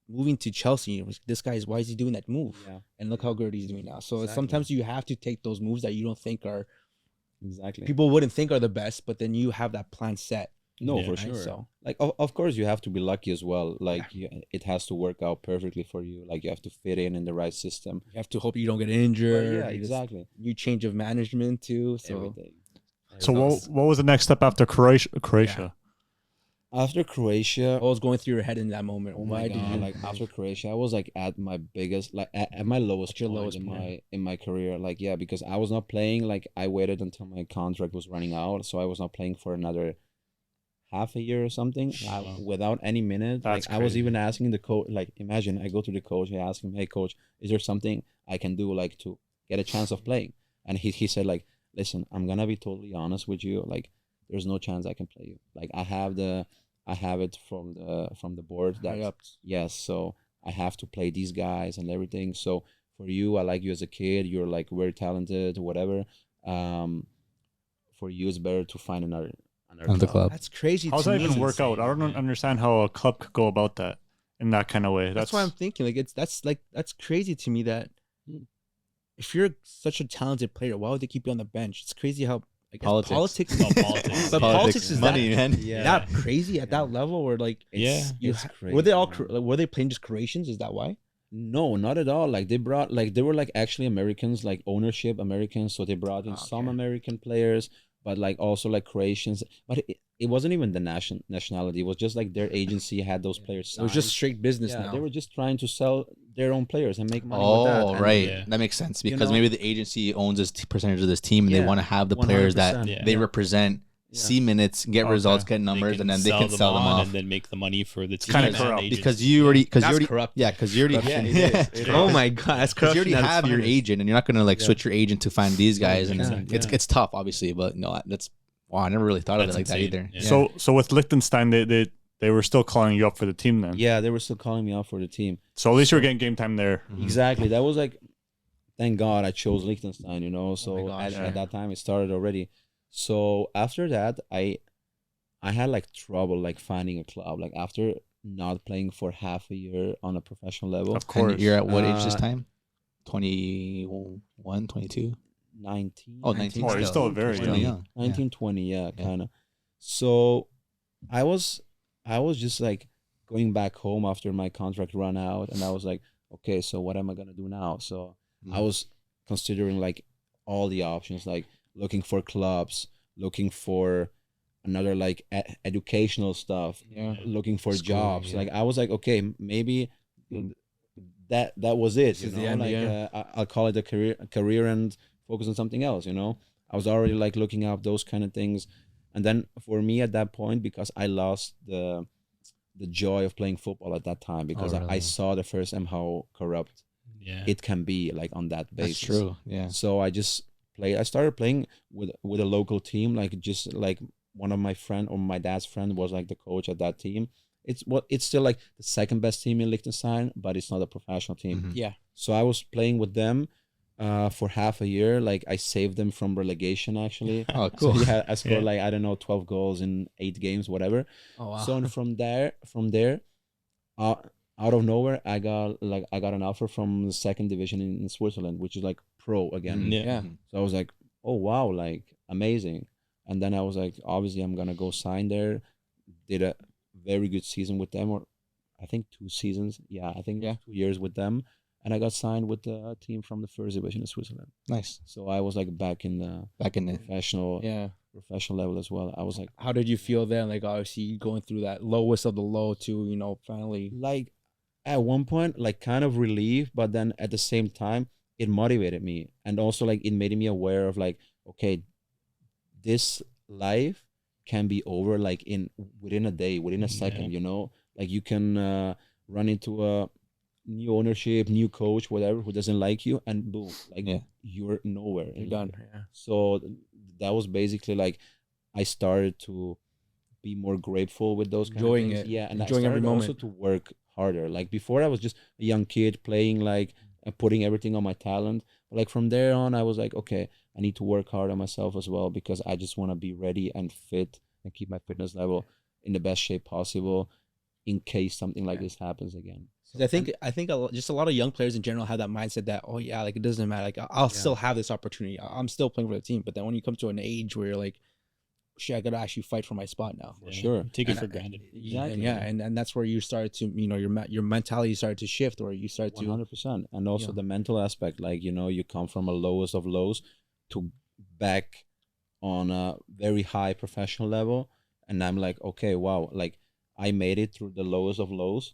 moving to Chelsea. It was, this guy is, why is he doing that move? And look how good he's doing now. So sometimes you have to take those moves that you don't think are exactly, people wouldn't think are the best, but then you have that plan set. No, Yeah. for Nice. sure. So Like, of course, you have to be lucky as well. Like, it has to work out perfectly for you. Like, you have to fit in the right system. you have to hope you don't get But injured. yeah, You just- exactly. New change of management too. So Everything. So what was the next step after Croatia? After Croatia, what was going through your head in that moment? oh Why my did god! you Like after Croatia, I was like at my biggest, like at my lowest At your point lowest in point. my career. Like yeah, because I was not playing. Like I waited until my contract was running out, so I was not playing for another half a year or something Wow. without any minute. That's Like I was crazy. even asking the coach. Like imagine I go to the coach, I ask him, "Hey coach, is there something I can do like to get a chance of playing?" And he said like, "Listen, I'm gonna be totally honest with you. Like there's no chance I can play you. Like I have it from the board that high-ups? yes, so I have to play these guys and everything. So for you, I like you as a kid. You're like very talented, whatever. For you, it's better to find another Another club. That's crazy. How does to that me. even work out? I don't understand how a club could go about that in that kind of way. That's why I'm thinking. Like that's crazy to me that if you're such a talented player, why would they keep you on the bench? It's crazy how like Politics. politics, Oh, politics. but Yeah. politics is money, that, man. Yeah. that crazy at that level, or like Yeah. you It's were they all crazy, were they playing just Croatians? Is that why? No, not at all. Like they brought like they were like actually Americans, like ownership Americans. So they brought in some Okay. American players, but like also like Croatians. But it wasn't even the nationality. It was just like their agency had those players. It was just signed. straight business Yeah, now. they were just trying to sell their own players and make money with that. Oh, And right. Yeah. That makes sense You because know? maybe the agency owns this percentage of this team and they Yeah, want to have the players that 100%. Yeah. they represent, Yeah. see minutes, get Okay. results, get numbers, and then they can sell them on off. and then make the money for the team. kinda and corrupt. agency. Because you already, That's corrupt. yeah, because you already, Yeah, it yeah. is. It is. Oh my god, that's Because you already corruption at its have your finest. agent, and you're not gonna like Yeah. switch your agent to find these guys, and 100%, it's yeah. it's tough, obviously. But no, that's wow, I never really thought of it That's like insane. that either. Yeah. So with Liechtenstein, they were still calling you up for the team then. Yeah, they were still calling me out for the team. So at least you were getting game time there. Exactly. That was like, thank God I chose Liechtenstein, you know. So gosh, at that time it started already. So after that, I had like trouble like finding a club. Like after not playing for half a year on a professional level, Of course. And you're at what age this Uh, time? 21, 22? 19. Oh, 19. Oh, you're still very Still young. young. 19, 20, yeah, kind of. So I was just like going back home after my contract ran out, and I was like, okay, so what am I gonna do now? So I was considering like all the options, like looking for clubs, looking for another like educational stuff, Yeah. looking for Schooling, jobs. yeah. Like I was like, okay, maybe that was it. This You is the know, end, like yeah. I'll call it a career and focus on something else. You know, I was already like looking up those kind of things, and then for me at that point, because I lost the joy of playing football at that time, because I really? saw the first time how corrupt Yeah. it can be, like on that basis. That's true. Yeah. So I just played. I started playing with a local team, like just like one of my friend or my dad's friend was like the coach at that team. It's still like the second best team in Liechtenstein, but it's not a professional team. Mhm. Yeah. So I was playing with them for half a year. Like I saved them from relegation actually. Oh, So cool. yeah, I scored Yeah. like I don't know 12 goals in 8 games, whatever. Oh wow. So and from there, out of nowhere, I got an offer from the second division in Switzerland, which is like pro again. Mhm. Yeah. yeah. So I was like, oh wow, like amazing. And then I was like, obviously I'm gonna go sign there. Did a very good season with them, or I think 2 seasons. Yeah, I think 2 years with them. And I got signed with the team from the first division in Switzerland. Nice. So I was like back in the Back in the professional level as well. I was like How did you feel then? Like obviously going through that lowest of the low to, you know, finally. at one point like kind of relief, but then at the same time it motivated me, and also like it made me aware of like, okay, this life can be over like within a day, within a second, you know, like you can run into a new ownership, new coach, whatever, who doesn't like you, and boom, like you're nowhere. You're done. Yeah. So that was basically like I started to be more grateful with those kind Enjoying of things. it. Yeah, and Enjoying I every started also moment. to work harder. Like before, I was just a young kid playing, like putting everything on my talent. But like from there on, I was like, okay, I need to work hard on myself as well, because I just want to be ready and fit and keep my fitness level in the best shape possible in case something like this happens again. I think just a lot of young players in general have that mindset that, oh yeah, like it doesn't matter, like I'll still have this opportunity, I'm still playing for the team. But then when you come to an age where you're like shit, I gotta actually fight for my spot now. For sure. Take it for granted. Exactly. And that's where you start to, your mentality started to shift, or you start to 100%. And also Yeah. the mental aspect, like, you come from a lowest of lows to back on a very high professional level. And I'm like, okay, wow, like I made it through the lowest of lows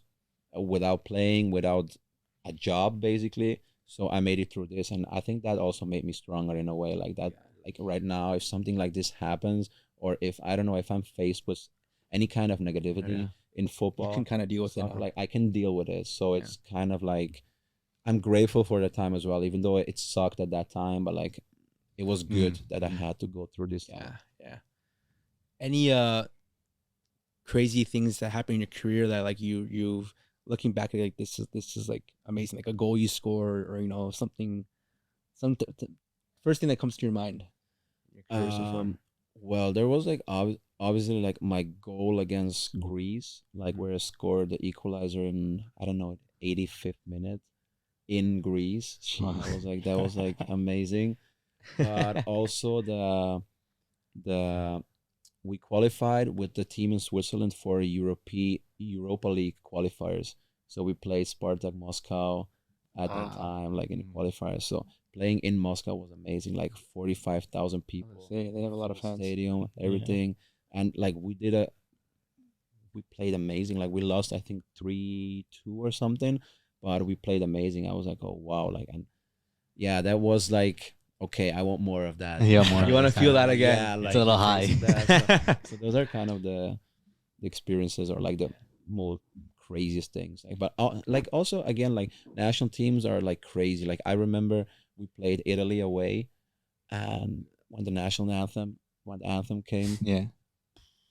without playing, without a job, basically. So I made it through this. And I think that also made me stronger in a way, like that. Like right now, if something like this happens, or if, I don't know, if I'm faced with any kind of negativity in football, you can kind of deal with it. like I can deal with it. So it's kind of like, I'm grateful for the time as well, even though it sucked at that time, but like it was good that I had to go through this time. Yeah. Any crazy things that happened in your career that like you've looking back at, like this is like amazing, like a goal you score, or something, first thing that comes to your mind. Your career so far. Well, there was like obviously like my goal against Greece, like where I scored the equalizer in, I don't know, 85th minute in Greece. That was like amazing. But also the we qualified with the team in Switzerland for Europa League qualifiers. So we played Spartak Moscow at that time, like in the qualifiers. So playing in Moscow was amazing, like 45,000 people. They have a lot of fans. Stadium, everything. And like we played amazing. Like we lost, I think 3-2 or something, but we played amazing. I was like, oh wow, like, and yeah, that was like, okay, I want more of that. Yeah, more. You want to feel that again? Yeah, like, It's a little high. So those are kind of the experiences, or like the more craziest things. Like, but like also again, like national teams are like crazy. Like I remember we played Italy away, and when the anthem came,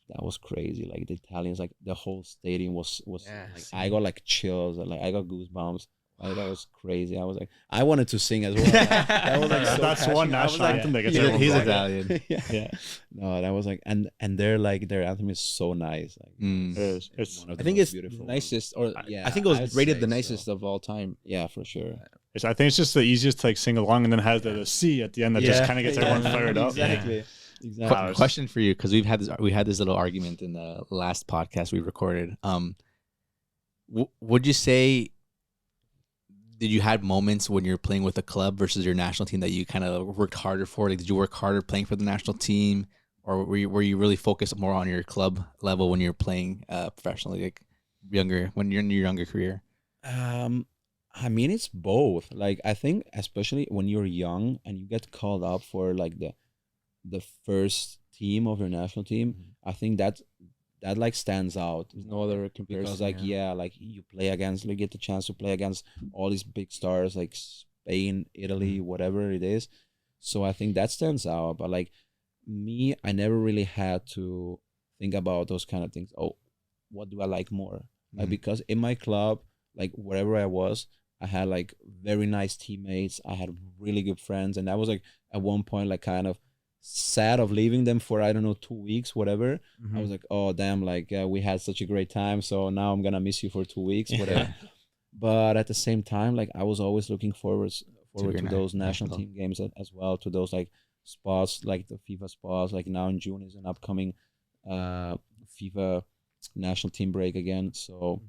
that was crazy. Like the Italians, like the whole stadium was like, I got like chills, like I got goosebumps. Like, that was crazy. I was like, I wanted to sing as well. That was like so That's one national anthem that gets everyone He's going. Italian. yeah. No, that was like, and they're like, their anthem is so nice. Like, It's one of I the think most it's beautiful nicest, or Yeah, I think it was I'd rated say the so. nicest of all time. Yeah, for sure. I think it's just the easiest to like sing along, and then has the C at the end that just kind of gets everyone fired up. Exactly. Question for you, because we had this little argument in the last podcast we recorded. Would you say, did you had moments when you're playing with a club versus your national team that you kind of worked harder for? Like, did you work harder playing for the national team, or were you really focused more on your club level when you're playing professionally, like when you're in your younger career? I mean, it's both. Like, I think especially when you're young and you get called up for like the first team of your national team, I think that like stands out. There's no other comparison. Because like like you play against, you get the chance to play against all these big stars like Spain, Italy, whatever it is. So I think that stands out. But like me, I never really had to think about those kind of things. Oh, what do I like more? Like, because in my club, like wherever I was, I had like very nice teammates. I had really good friends, and I was like at one point like kind of sad of leaving them for, I don't know, 2 weeks, whatever. I was like, oh damn, like we had such a great time, so now I'm gonna miss you for 2 weeks, whatever. But at the same time, like I was always looking forward to those national team games as well, to those like spots, like the FIFA spots. Like now in June is an upcoming FIFA national team break again, so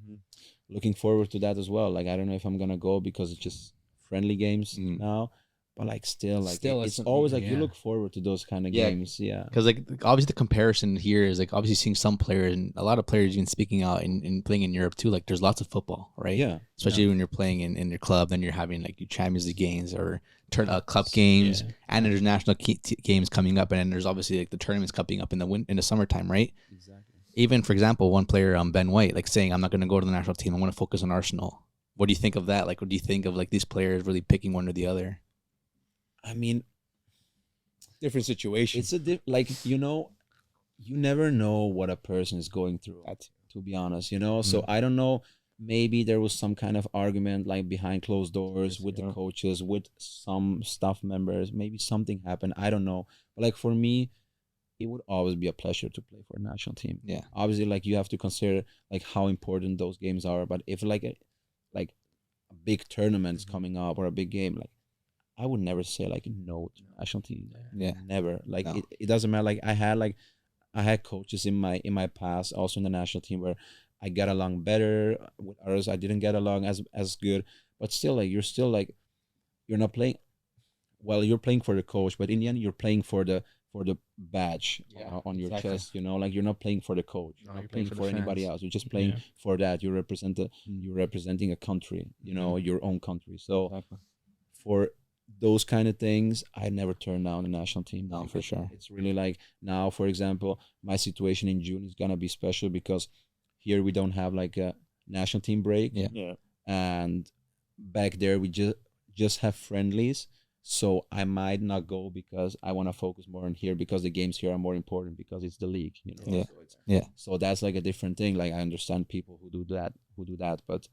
looking forward to that as well. Like I don't know if I'm gonna go because it's just friendly games now, but like still it's always like you look forward to those kind of games. Because like obviously the comparison here is like obviously seeing some players, and a lot of players even speaking out and playing in Europe too. Like there's lots of football, right? Yeah, especially when you're playing in your club, then you're having like your Champions League games or club games, and there's national games coming up, and then there's obviously like the tournaments coming up in the summertime, right? Exactly. Even for example, one player, Ben White, like saying, "I'm not going to go to the national team. I'm going to focus on Arsenal." What do you think of that? Like, what do you think of like these players really picking one or the other? I mean, different situation. It's like, you never know what a person is going through, to be honest, So I don't know, maybe there was some kind of argument like behind closed doors with the coaches, with some staff members, maybe something happened, I don't know. But like for me, it would always be a pleasure to play for a national team. Yeah. Obviously, like you have to consider like how important those games are. But if like a big tournament is coming up or a big game, like I would never say like no to national team. Yeah. Never. Like it doesn't matter. Like I had like I had coaches in my past, also in the national team, where I got along better with others. I didn't get along as good, but still, like, you're still like, you're not playing. Well, you're playing for the coach, but in the end, you're playing for the badge on your chest. You know, like, you're not playing for the coach. You're not playing for anybody else. You're just playing for that. You're representing a country. You know, your own country. So for those kind of things, I never turn down the national team. No, for sure. It's really like, now, for example, my situation in June is gonna be special because here we don't have like a national team break. And back there we just have friendlies. So I might not go because I want to focus more on here, because the games here are more important, because it's the league, you know. So that's like a different thing. Like, I understand people who do that, but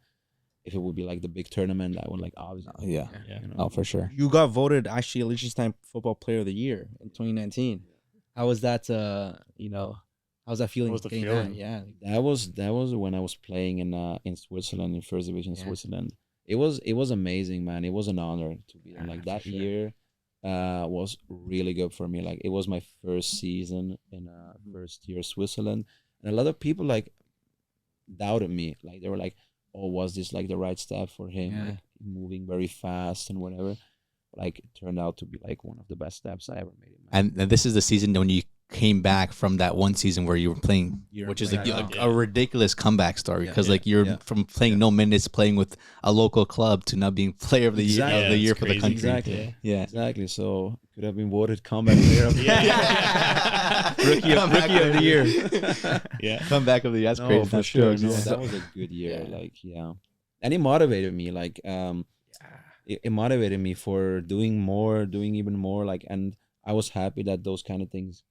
if it would be like the big tournament, I would like, obviously. You know? Oh, for sure. You got voted actually a Liechtenstein Football Player of the Year in 2019. How was that? How's that feeling? What was the feeling? That was when I was playing in Switzerland, in first division Switzerland. It was amazing, man. It was an honor to be there. Like, that year was really good for me. Like, it was my first season in first year Switzerland, and a lot of people like doubted me. Like, they were like, "Oh, was this like the right step for him? Like, moving very fast and whatever." Like, it turned out to be like one of the best steps I ever made. And this is the season when you came back from that one season where you were playing, which is like a ridiculous comeback story, because like you're from playing no minutes, playing with a local club, to now being player of the year for the country. Exactly. So could have been voted comeback player of the year. Rookie of the year. Comeback of the year. That's crazy. For sure. No, that was a good year. Like, and it motivated me. Like, it motivated me for doing even more. Like, and I was happy that those kind of things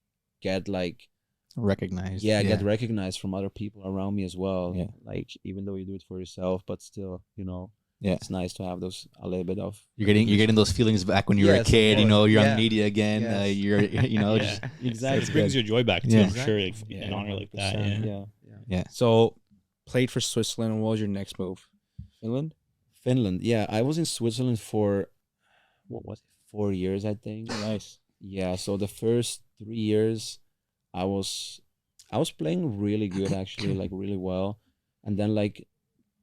get like recognized. Get recognized from other people around me as well. Like, even though you do it for yourself, but still, you know, it's nice to have those, a little bit of. You're getting those feelings back when you were a kid. You know, you're on media again. You're just, exactly. It brings your joy back too. I'm sure, like, an honor like that. Yeah. So, played for Switzerland. What was your next move? Finland. Yeah, I was in Switzerland for 4 years, I think. Nice. Yeah, so the first 3 years, I was playing really good, actually, like really well, and then like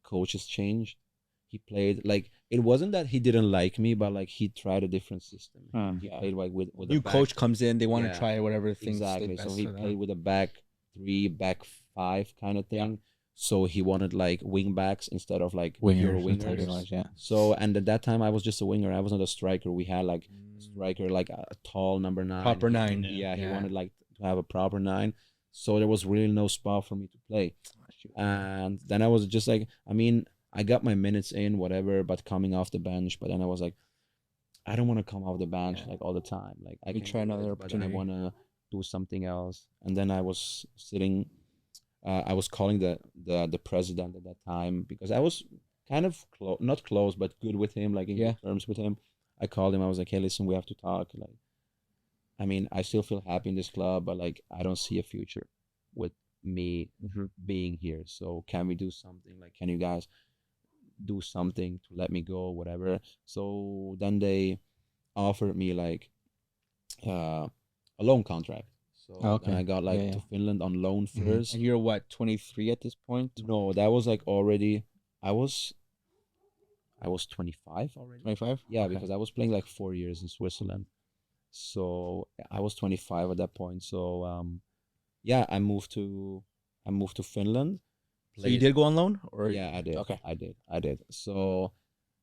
coaches changed. He played like, it wasn't that he didn't like me, but like he tried a different system. He played like with new coach comes in, they want to try whatever things. Exactly. So he played with a back 3, back 5 kind of thing. So he wanted like wing backs instead of like pure wingers. So, and at that time I was just a winger. I was not a striker. We had like a striker, like a tall number 9. Proper 9. He wanted like to have a proper 9. So there was really no spot for me to play. And then I was just like, I mean, I got my minutes in, whatever, but coming off the bench. But then I was like, I don't want to come off the bench like all the time. Like, I can try another opportunity. I want to do something else. And then I was sitting. I was calling the president at that time, because I was kind of not close, but good with him, like in good terms with him. I called him. I was like, "Hey, listen, we have to talk. Like, I mean, I still feel happy in this club, but like, I don't see a future with me being here. So can we do something? Like, can you guys do something to let me go, whatever?" So then they offered me like a loan contract. So then I got like to Finland on loan first. And you're what, 23 at this point? No, that was like already, I was 25 already. 25? Yeah, because I was playing like 4 years in Switzerland. So I was 25 at that point. So I moved to Finland. So you did go on loan, or? Yeah, I did. Okay, I did. So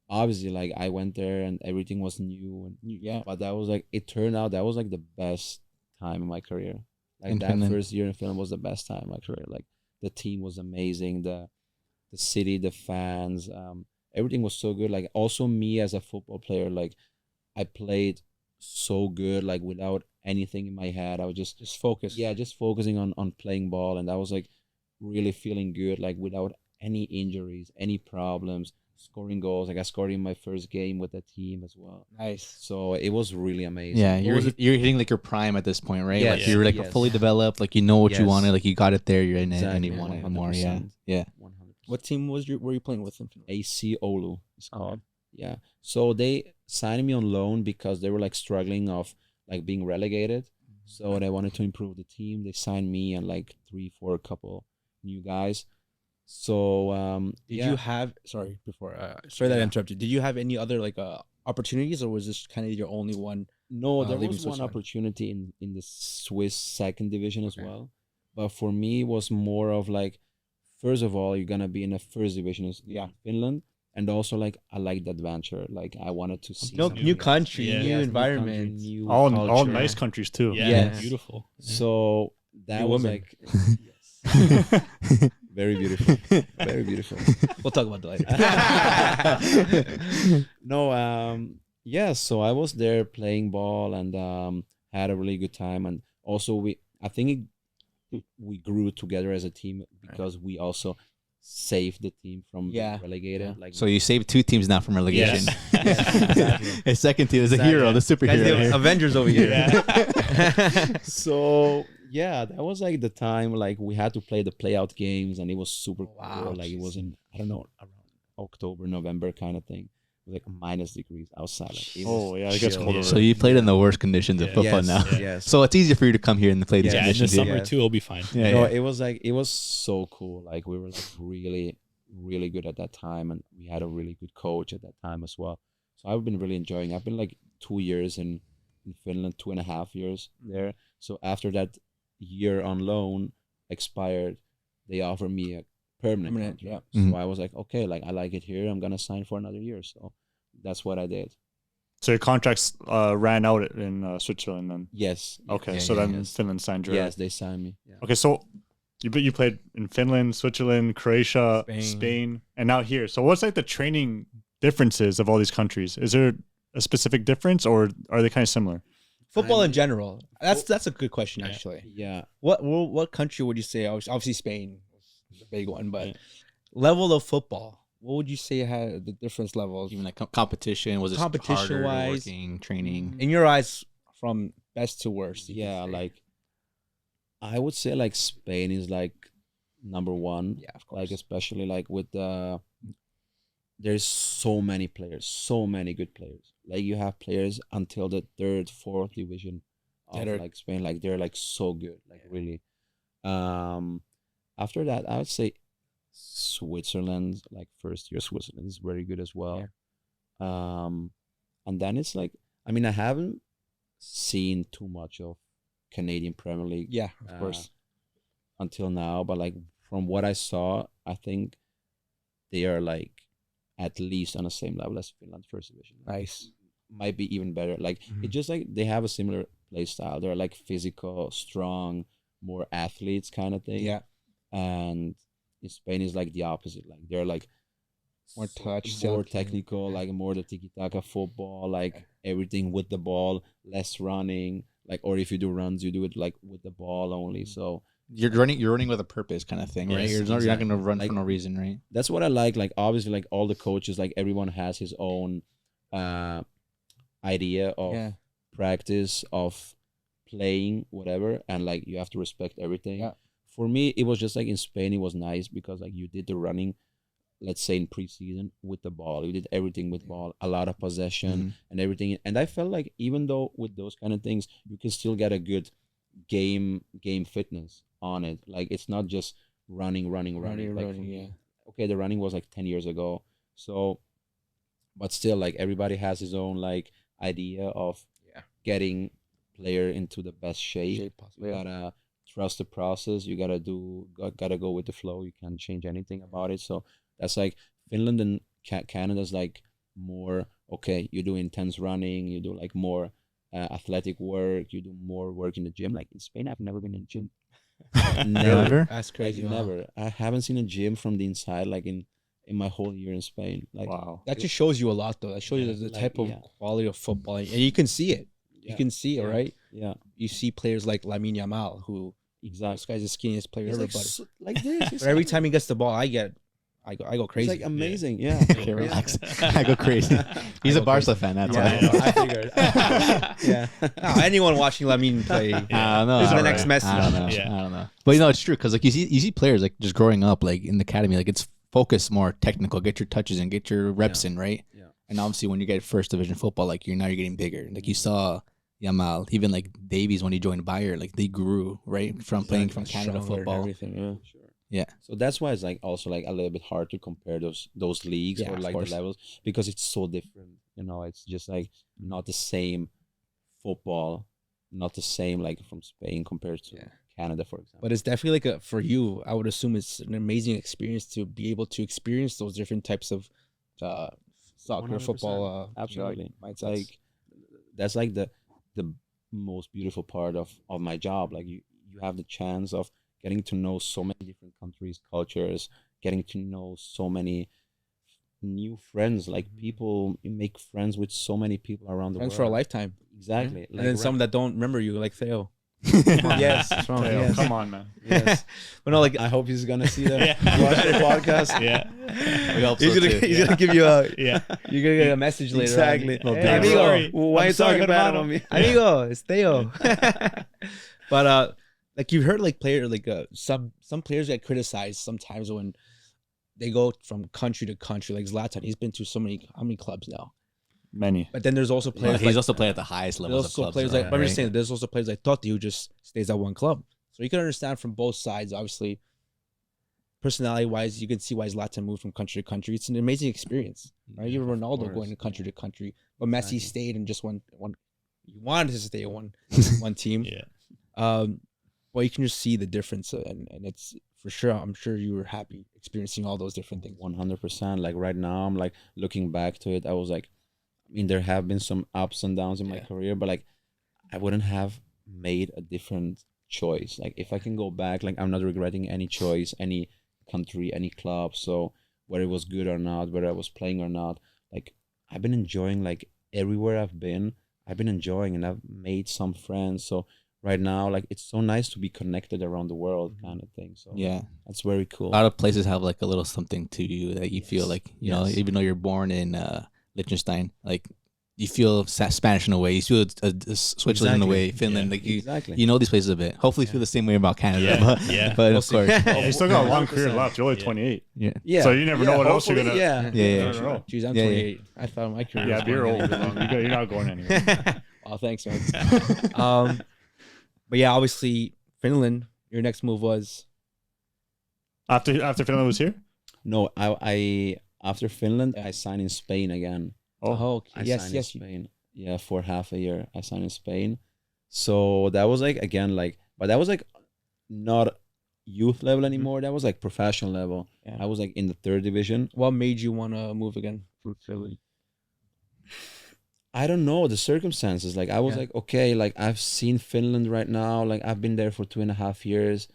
obviously, like, I went there and everything was new, and but that was like, it turned out that was like the best time in my career. Like, in that Finland. First year in Finland was the best time in my career. Like, the team was amazing, the city, the fans, everything was so good. Like, also me as a football player, like, I played so good, like, without anything in my head. I was just focused. Yeah, just focusing on playing ball, and I was like really feeling good, like, without any injuries, any problems, scoring goals. Like, I scored in my first game with the team as well. Nice. So it was really amazing. Yeah, you're hitting like your prime at this point, right? Like, you're like fully developed, like, you know what you wanted, like, you got it there, you're in it, and you want it more. Yeah. 100%. What team were you playing with? AC Oulu, it's called. Yeah. So they signed me on loan because they were like struggling of like being relegated. So they wanted to improve the team. They signed me and like 3-4 couple new guys. So did you have sorry that I interrupted. Did you have any other like opportunities, or was this kind of your only one? No, there was one opportunity in the Swiss second division as well. But for me, it was more of like, first of all, you're gonna be in the first division in Finland, and also like I like the adventure. Like I wanted to see new country, new environment, new all culture. nice countries too. Yeah, beautiful. So that new was women. like very beautiful, very beautiful. We'll talk about that later. No, yeah. So I was there playing ball and had a really good time, and also I think we grew together as a team because we also saved the team from being relegated. Yeah. Like, so you saved 2 teams now from relegation. yes, exactly. His second team is a hero, the superhero. Avengers over here. So yeah, that was like the time like we had to play the playout games, and it was super cool. Like it was in, I don't know, around October, November kind of thing. It was like -degrees outside. Like, it gets colder. So you played in the worst conditions of football now. Yes. So it's easier for you to come here and play these Yeah, in the conditions. summer too, it'll be fine. Yeah, No, yeah. it was so cool. Like we were like really, really good at that time, and we had a really good coach at that time as well. So I've been really enjoying. I've been like 2 years in Finland, 2.5 years there. So after that year on loan expired, they offered me a permanent contract. Yeah. So I was like, okay, like I like it here. I'm gonna sign for another year. So that's what I did. So your contracts ran out in Switzerland then? Yes. Okay, Yeah, so yeah, then Finland signed you. Yes, they signed me. Yeah. Okay, so you played in Finland, Switzerland, Croatia, Spain. Spain, and now here. So what's like the training differences of all these countries? Is there a specific difference, or are they kind of similar? Football in general. That's a good question actually. Yeah. What country would you say? Obviously Spain is a big one, but level of football. What would you say had the difference levels? Even like competition, was it harder, Competition-wise? working, training? In your eyes, from best to worst? Yeah, like I would say like Spain is like number one. Yeah, of course. Like especially like with there's so many players, so many good players. Like you have players until the 3rd, 4th division of like Spain. Like they're like so good, like really. After that, I would say Switzerland, like first year Switzerland is very good as well. And then it's like, I mean, I haven't seen too much of Canadian Premier League. Yeah, of course. Until now, but like from what I saw, I think they are like at least on the same level as Finland first division. Nice. Might be even better. Like it just like they have a similar play style. They're like physical, strong, more athletes kind of thing. Yeah. And in Spain is like the opposite. Like they're like More touch, more silky. technical, like more the tiki-taka football, like everything with the ball, less running. Like, or if you do runs, you do it like with the ball only. So You're running with a purpose kind of thing, right? Yes, You're not going to run Like- for no reason, right? that's what I like. Like obviously, like all the coaches, like everyone has his own idea of practice, of playing, whatever, and like you have to respect everything. Yeah. For me, it was just like in Spain, it was nice because like you did the running, let's say in preseason with the ball, you did everything with ball, a lot of possession and everything. And I felt like even though with those kind of things, you can still get a good game fitness on it. Like it's not just running. Like, yeah. okay, the running was like 10 years ago. So, but still, like everybody has his own like idea of getting player into the best shape. You gotta trust the process. You gotta go with the flow. You can't change anything about it. So that's like Finland and Canada's like more, okay, you do intense running, you do like more athletic work, you do more work in the gym. Like in Spain, I've never been in a gym. Never. That's Like, crazy. never. I haven't seen a gym from the inside like in my whole year in Spain. Like Wow. That just shows you a lot, though. That shows you the like, type of quality of football, and you can see it. You can see it, right? Yeah, You see players like Lamine Yamal, who exactly. this guy's the skinniest player It's ever. like, But like this. It's but every like- time he gets the ball, I go it's crazy. like amazing. Yeah. Okay, relax. I go crazy. He's a Barca fan, that's why. I figured. Yeah. No, anyone watching Lamine play, I don't know. He's the I next don't know. Messi. I don't know. Yeah. I don't know. But you know, it's true because like you see players like just growing up like in the academy, like it's focused more technical. Get your touches in, get your reps in, right? Yeah. And obviously, when you get first division football, like you're getting bigger. Like you saw Yamal, even like Davies when he joined Bayern, like they grew right from playing from Canada Stronger and football. everything. Yeah. Sure. Yeah. So that's why it's like also like a little bit hard to compare those leagues Yeah, or of like course. the levels because it's so different. You know, it's just like not the same football, not the same like from Spain compared to Canada, for example. But it's definitely like for you, I would assume it's an amazing experience to be able to experience those different types of soccer, 100%. football. Absolutely. Mindsets. Like that's like the most beautiful part of my job. Like you have the chance of getting to know so many different countries, cultures, getting to know so many new friends. Like people, you make friends with so many people around the friends world for a lifetime. Exactly. And then some that don't remember you, like Theo. Yes, Theo, yes. come on, man. Yes. But no, like I hope he's gonna see that watch the podcast. Yeah. We hope so too. he's gonna give you a Yeah. you're gonna get a message later. Exactly. On. Hey, Hey, amigo, sorry. why I'm you sorry, talking bad hermano. on me? Amigo, it's Theo. But like you've heard like some players get criticized sometimes when they go from country to country. Like Zlatan, he's been to how many clubs now? Many. But then there's also But players. he's like, also played at the highest there's levels of also clubs. players though, like. But I'm just right? saying, there's also players like Totti who just stays at one club. So you can understand from both sides. Obviously, personality wise, you can see why Zlatan moved from country to country. It's an amazing experience, right? Even Ronaldo course, going to country yeah. to country, but Messi Exactly. stayed in just one. He wanted to stay in one team. Yeah. Well, you can just see the difference, and it's for sure. I'm sure you were happy experiencing all those different things. 100%. Like right now, I'm like looking back to it. I was like, I mean, there have been some ups and downs in my career, but like, I wouldn't have made a different choice. Like, if I can go back, like, I'm not regretting any choice, any country, any club. So whether it was good or not, whether I was playing or not, like, I've been enjoying like everywhere I've been enjoying, and I've made some friends. So right now, like, it's so nice to be connected around the world, kind of thing. So Yeah. that's very cool. A lot of places have like a little something to you that you feel like, you know, Yes. even though you're born in Liechtenstein, like you feel Spanish in a way, you feel Switzerland in a way, Finland, like you know these places a bit. Hopefully you feel the same way about Canada, but of course. You still got a long career left. You're only 28. Yeah. So you never know what else you're hopefully, gonna. Yeah. never know. Jeez, I'm Yeah, 28. I thought my career. Yeah, was but you're going old. anywhere. You're not going anywhere. Oh, thanks, man. But yeah, obviously Finland. Your next move was After Finland was here. No, I after Finland, I signed in Spain again. okay. I Yes, signed yes. in Spain. Yeah, for half a year, I signed in Spain. So that was like again like, but that was like not youth level anymore. That was like professional level. Yeah. I was like in the third division. What made you want to move again from Philly? I don't know the circumstances. Like I was like, okay, like I've seen Finland right now. Like I've been there for 2.5 years.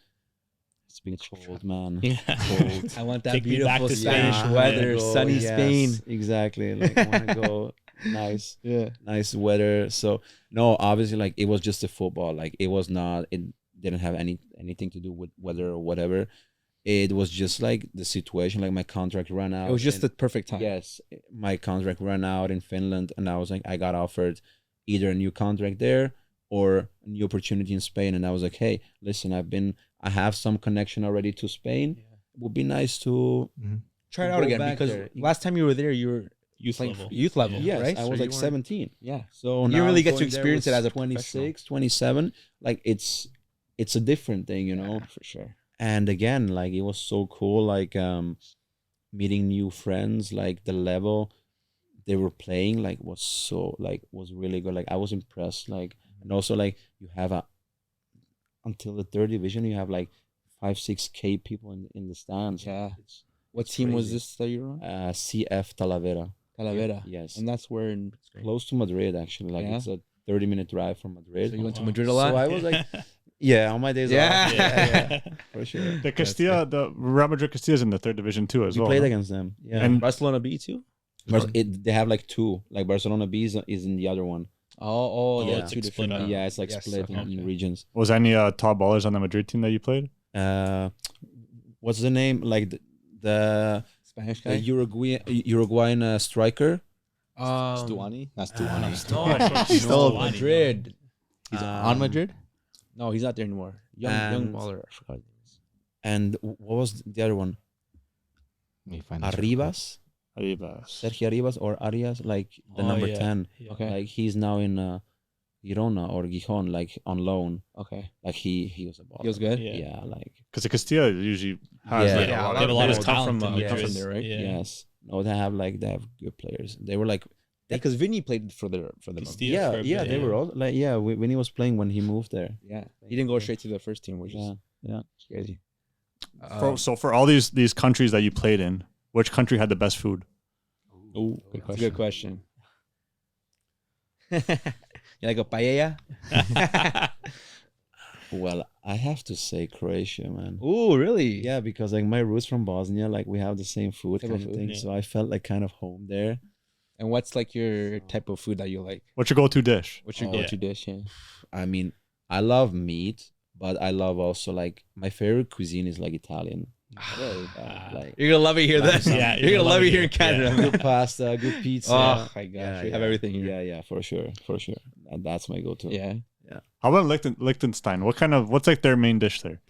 It's been cold, man. Yeah. Cold. I want that Take me back beautiful to Spanish Spain. weather, Go, sunny yes, Spain. Exactly. Like I want to go. Nice. Yeah. Nice weather. So no, obviously like it was just a football. Like it was not, it didn't have anything to do with weather or whatever. It was just like the situation, like my contract ran out. It was just and- the perfect time. Yes, my contract ran out in Finland, and I was like, I got offered either a new contract there or a new opportunity in Spain, and I was like, hey, listen, I have some connection already to Spain. It would be nice to Try it to out go again back because there. last time you were there, you were Youth playing level. youth level, Yeah. yes, right? I So was you like weren't- 17. Yeah. So You now really I'm get to going there experience with it as a 26, 27. Like it's a different thing, you know. for sure. And again, like it was so cool, like meeting new friends, like the level they were playing like was really good. Like I was impressed. Like, and also like you have until the third division you have like 5-6K people in the stands. Yeah. It's What team was crazy. this that you were on? CF Talavera. Talavera. Yes. And that's where in Close to Madrid actually. Like Yeah? it's a 30-minute drive from Madrid. So you went to Madrid a lot? So I was like, yeah, on my days Yeah. off. Yeah, for sure. The Castilla, the Real Madrid Castilla's in the third division too as We well. played huh? against them. Yeah. And Barcelona B too? They have like two. Like Barcelona B is in the other one. Oh, Yeah. yeah. It's Two like different. split up. Yeah, it's like yes, split okay. in regions. was any top ballers on the Madrid team that you played? What's the name? Like the Spanish guy. Uruguayan striker. Stuani? That's Stuani. No, Madrid. He's on Madrid? No, he's not there anymore. Young And- baller. I forgot his name. And what was the other one? Let me find this. Arribas, Arribas. Sergio Arribas or Arias, like the number yeah. 10. Okay. Like he's now in Girona or Gijon, like on loan. Okay. Like he was a baller. He was good? Yeah, like Because the Castilla usually has Yeah. like, Yeah, a lot they have a lot of players talent from, in come Madrid. from there, right? Yeah. yes. No, they have good players. They were like Because Vinny played for them. Castilla for a bit, they were all like when he was playing when he moved there. Yeah. He didn't go straight to the first team, which is Yeah. crazy. So for all these countries that you played in, which country had the best food? Oh, Good question. You like a paella? Well, I have to say Croatia, man. Ooh, really? Yeah, because like my roots from Bosnia, like we have the same food Type kind of of food, thing. yeah. So I felt like kind of home there. And what's like your type of food that you like? What's your go-to dish? What's your Oh, go-to dish? Yeah. I mean, I love meat, but I love also like my favorite cuisine is like Italian. Like You're gonna love it here. Like, Then. yeah, You're gonna love it here in Canada. good pasta, good pizza. Oh my gosh, Yeah, we have yeah. everything here. Yeah, for sure. And that's my go-to. Yeah. How about Liechtenstein? What's like their main dish there?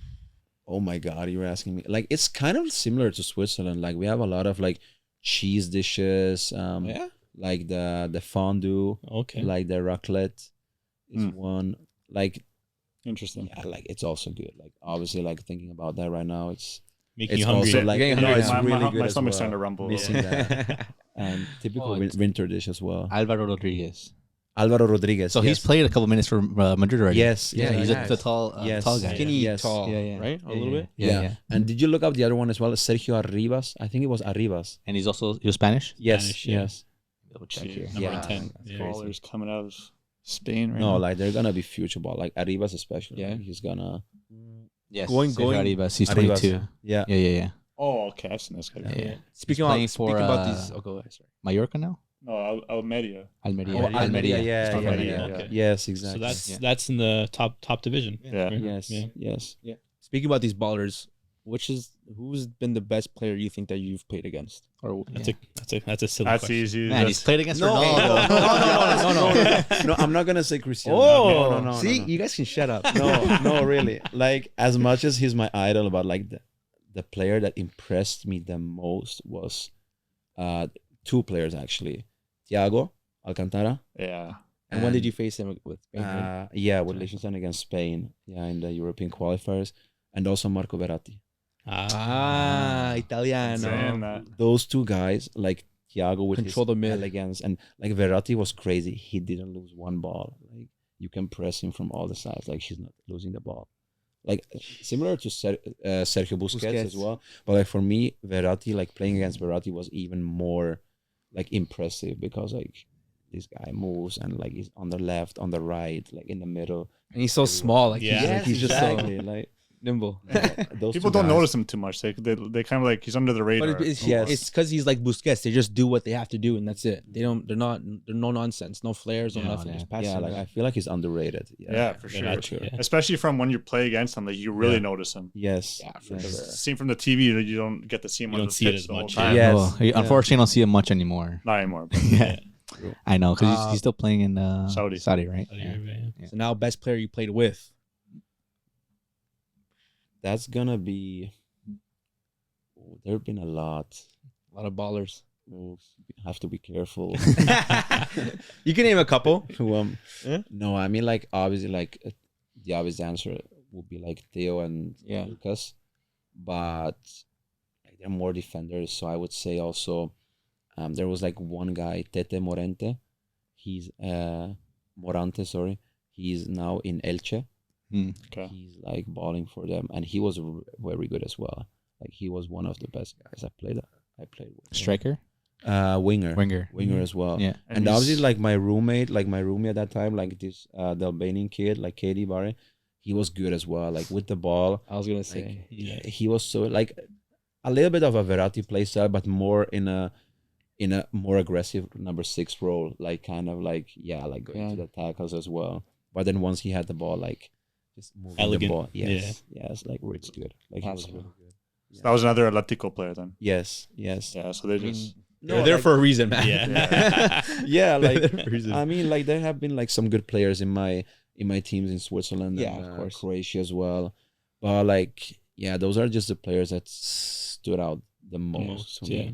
Oh my God, you're asking me. Like it's kind of similar to Switzerland. Like we have a lot of like cheese dishes. Yeah. Like the fondue, Okay. like the raclette is Mm. one. Like Interesting. yeah, like it's also good. Like obviously, like thinking about that right now, it's Making it's you hungry. also like Getting no, hungry it's now. really good. My as stomach's well. starting to rumble. Missing that. And typical Oh, it's- winter dish as well. Alvaro Rodriguez. Alvaro Rodriguez. So yes. he's played a couple minutes for Madrid already. Yes, Yeah, yeah, he's yeah. the tall, Yes. tall guy. Skinny, Yes. tall, Yeah. right? A little bit. Yeah. And did you look up the other one as well? Sergio Arribas. I think it was Arribas. And he was Spanish. Yes, Spanish, yeah. yes. Double check here. Number Yeah, 10. that's Yeah. crazy. Ballers coming out of Spain right No, now. like they're gonna be future ball. Like Arribas especially. Yeah. Like, he's gonna. Yes. Going- Arribas. He's Arribas. 22. Yeah. Yeah. Oh, okay. I've seen this guy. Yeah. Speaking playing about for, speaking about these. Oh, go ahead. Sorry. Mallorca now. No, Almeria. Almeria. Oh, Almeria. It's Yeah, not yeah, Almeria. yeah. Okay. Yes, So exactly. that's in the top division. Yeah. right? Yes, Yeah. yes. Speaking about these ballers, who's been the best player you think that you've played against? Or That's a silly That's question. easy. Man, he's played against No, Ronaldo. No, I'm not gonna say Cristiano. oh, no, see, no. you guys can shut up. No, really. Like as much as he's my idol, but like the player that impressed me the most was two players actually. Thiago Alcantara. Yeah. And when did you face him with Spain? right? With Liechtenstein against Spain. Yeah, in the European qualifiers, and also Marco Verratti. Italiano. Saying that. Those two guys, like Thiago with Control his the mid. elegance, and like Verratti was crazy. He didn't lose one ball. Like you can press him from all the sides. Like he's not losing the ball. Like similar to Sergio Busquets as well. But like for me, Verratti, like playing against Verratti was even more like impressive because like this guy moves and like he's on the left, on the right, like in the middle. And he's so small. Like Yeah. he's just so exactly. Like nimble. those People two don't guys. notice him too much. They kind of like he's under the radar. But it's Yes. it's because he's like Busquets. They just do what they have to do, and that's it. They're no nonsense, no flares, no No, nothing. yeah. Just pass Yeah, him like back. I feel like he's underrated. yeah, for sure. Verratti, yeah. Especially from when you play against him, like you really notice him. Yes. Yeah, for yes. sure. Seen from the TV, you don't get to see him. You on don't the see it pitch as the whole much, time. yeah. Well, Yes. unfortunately, I don't see him much anymore. Not anymore. But Yeah. True. I know because he's still playing in Saudi. Saudi, right? Saudi Yeah. Arabia, yeah. So now, best player you played with? That's gonna be. There have been a lot. A lot of ballers. Oh, have to be careful. You can name a couple. Yeah? No, I mean like obviously like the obvious answer would be like Theo and Yeah. Lucas, but like, they're more defenders. So I would say also there was like one guy Tete Morente. He's Morante, sorry. He's now in Elche. Okay. He's like balling for them, and he was very good as well. Like he was one of the best guys I played with. Striker, Winger winger. as well. Yeah. And obviously, like my roomie at that time, like this the Albanian kid, like Katie Barre, he was good as well. Like with the ball, I was gonna like say. he was so like a little bit of a Verratti play style, but more in a more aggressive number 6 role, like kind of like like going to the tackles as well. But then once he had the ball, like just moving Elegant. the ball, yes, like it's good. Like he was Awesome. really good. So that was another Atletico player then. Yes. Yeah. So they just. They're there for a reason, man. Yeah. Yeah, like They're there for a reason. I mean, like there have been like some good players in my teams in Switzerland, Yeah, and, of course. Croatia as well. But like, yeah, those are just the players that stood out the most to yeah.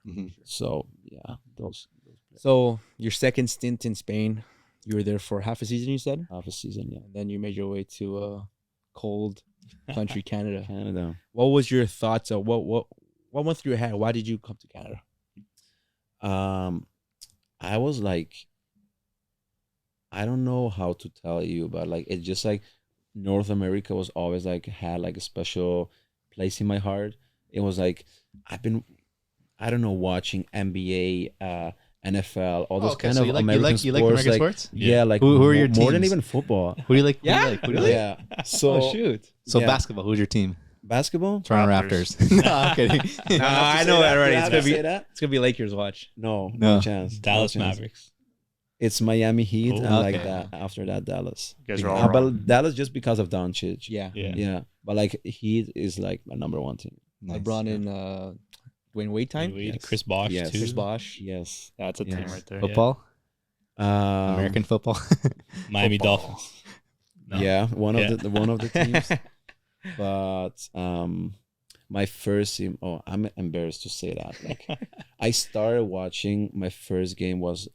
me. So yeah, those. So your second stint in Spain, You were there for half a season, you said? half a season. Yeah, And then you made your way to cold country, Canada. Canada. What was your thoughts? What went through your head? Why did you come to Canada? I was like, I don't know how to tell you, but like it's just like North America was always like had like a special place in my heart. It was like I don't know, watching NBA, NFL, all those kind of American sports. You like American sports? Yeah, like Who are your more than teams? even football. Who do you like? Yeah? Who do you like? Yeah. So shoot. So yeah. basketball. Who's your team? Basketball? Toronto Raptors. Raptors. No, I'm kidding. No, I know that already. Do I It's have gonna to be say that? it's gonna be Lakers watch. No No. chance. Dallas no chance. Mavericks. It's Miami Heat, and like Okay. that. After that, Dallas. You guys are all wrong. But Dallas just because of Doncic. Yeah. Yeah. Yeah, but like Heat is like my number one team. Nice. LeBron and Dwayne Wade time. Wade, Yes. Chris Bosh Yes. too. Chris Bosh. Yes. That's a team Yes. right there. Football. American football. Miami Football. Dolphins. No. Yeah, one Yeah. of the one of the teams. But my first team. Oh, I'm embarrassed to say that. Like, I started watching. My first game was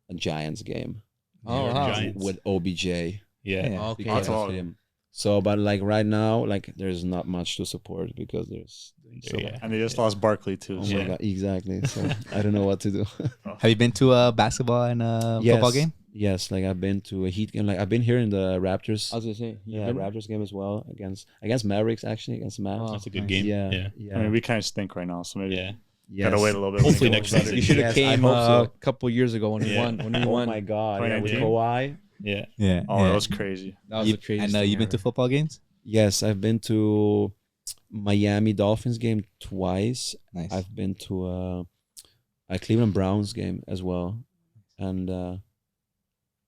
a Giants game Oh, York wow. Giants. with OBJ. Yeah. Yeah. Okay. Because That's of all. him. So, but like right now, like there's not much to support because there's. So, Yeah. And they just lost Barkley too. Oh so- my Yeah. god! Exactly. So I don't know what to do. Have you been to a basketball and a football game? Yes, like I've been to a Heat game. Like I've been here in the Raptors. I was gonna say. Yeah, Raptors game as well against Mavericks, actually against Mavs. Oh. That's a good Nice. game. Yeah, Yeah. yeah. I mean, we kind of stink right now, so maybe Yeah. yes. gotta wait a little bit. Hopefully when it next goes better. season. You should have Yes, I came hope so. a couple years ago when we Yeah. won. When we Oh won. my god! Yeah, with 2019? Kawhi. Yeah. Yeah. Oh, yeah. that was crazy. That was the craziest. And thing you've been to ever. football games? Yes, I've been to Miami Dolphins game twice. Nice. I've been to a Cleveland Browns game as well, and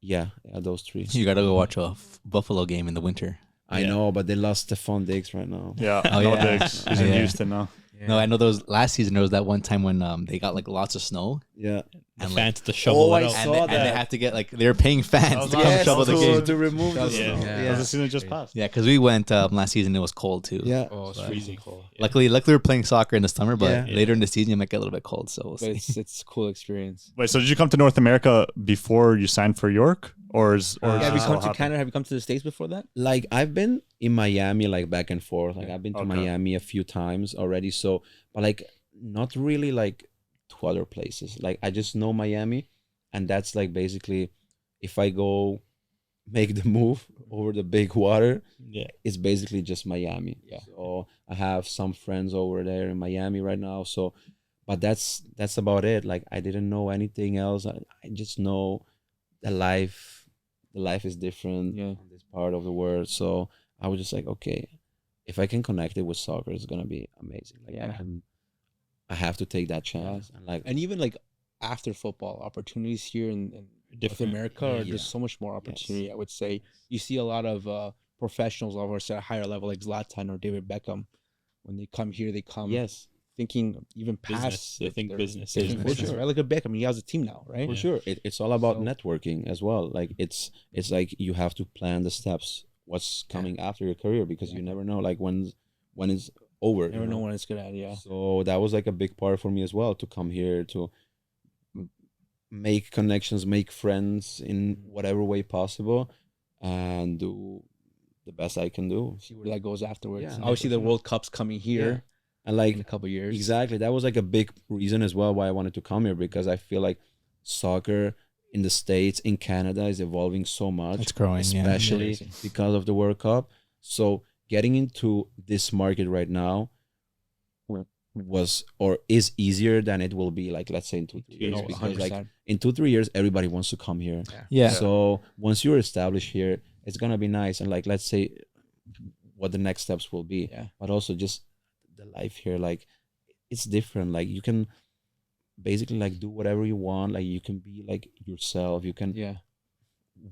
yeah, those three. You gotta go watch a Buffalo game in the winter. I Yeah. know, but they lost Stephon Diggs right now. Yeah. Oh, no yeah. Diggs. He's in Yeah. Houston now. Yeah. No, I know there was last season. There was that one time when they got like lots of snow Yeah, The and fans to shovel Oh, it I out. saw and they that. had to get like they were paying fans was to like- come Yes, shovel the to- game. to remove the Yeah. snow. Yeah. That was the season that just passed. Yeah, because we went last season. It was cold too. Yeah. Oh, it's But- freezing cold. Luckily, we're playing soccer in the summer, but Yeah. later in the season it might get a little bit cold. So we'll But see. it's a cool experience. Wait, so did you come to North America before you signed for York, or is Uh, or Have you is this come all to happened? Canada? Have you come to the States before that? Like I've been in Miami, like back and forth. Like I've been to Okay. Miami a few times already. So, but like not really like to other places. Like I just know Miami, and that's like basically, if I go make the move over the big water, Yeah. it's basically just Miami. Yeah. So I have some friends over there in Miami right now. So, but that's about it. Like I didn't know anything else. I just know the life is different Yeah. in this part of the world. So I was just like, okay, if I can connect it with soccer, it's gonna be amazing. Like Yeah. I have to take that chance. And like And even like after football, opportunities here in North Different. America, are Yeah. there's so much more opportunity. I would say you see a lot of professionals, of course, at a higher level, like Zlatan or David Beckham. When they come here, they come yes, thinking even Business. past. They think their- business. they think For business, sure. right? Like a Beckham, he has a team now, right? for sure. It's all about So- networking as well. Like it's like you have to plan the steps, what's coming after your career, because you never know like when it's over. You never know when it's good at. Yeah. So that was like a big part for me as well, to come here to make connections, make friends in whatever way possible, and do the best I can do. See where that goes afterwards. Yeah, Obviously, the 100%. World Cup's coming here And in like a couple years. exactly, that was like a big reason as well why I wanted to come here, because I feel like soccer in the States, in Canada, is evolving so much. It's growing, yeah. especially Amazing. because of the World Cup. So getting into this market right now was or is easier than it will be, like let's say in 2-3 years, No, because like 100%. in 2-3 years everybody wants to come here. Yeah. So once you're established here, it's gonna be nice. And like let's say what the next steps will be, Yeah. but also just the life here, like it's different. Like you can basically like do whatever you want. Like you can be like yourself. You can Yeah.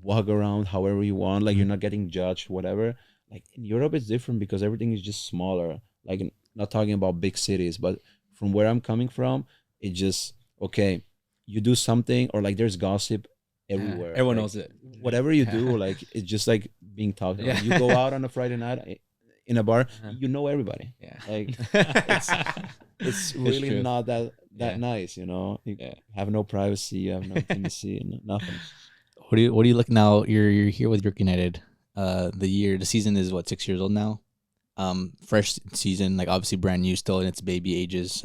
walk around however you want. Like you're not getting judged, whatever. Like in Europe, it's different because everything is just smaller. Like not talking about big cities, but from where I'm coming from, it just okay. You do something, or like there's gossip everywhere. Everyone Like, knows it. Whatever you do, like it's just like being talked about. Yeah. You go out on a Friday night in a bar, Uh-huh. you know everybody. Yeah. Like it's really true. not that Yeah. nice, you know. You Yeah. have no privacy, you have no intimacy, and nothing. What do you look now? You're here with York United. The season is what, 6 years old now. Fresh season, like obviously brand new, still in its baby ages.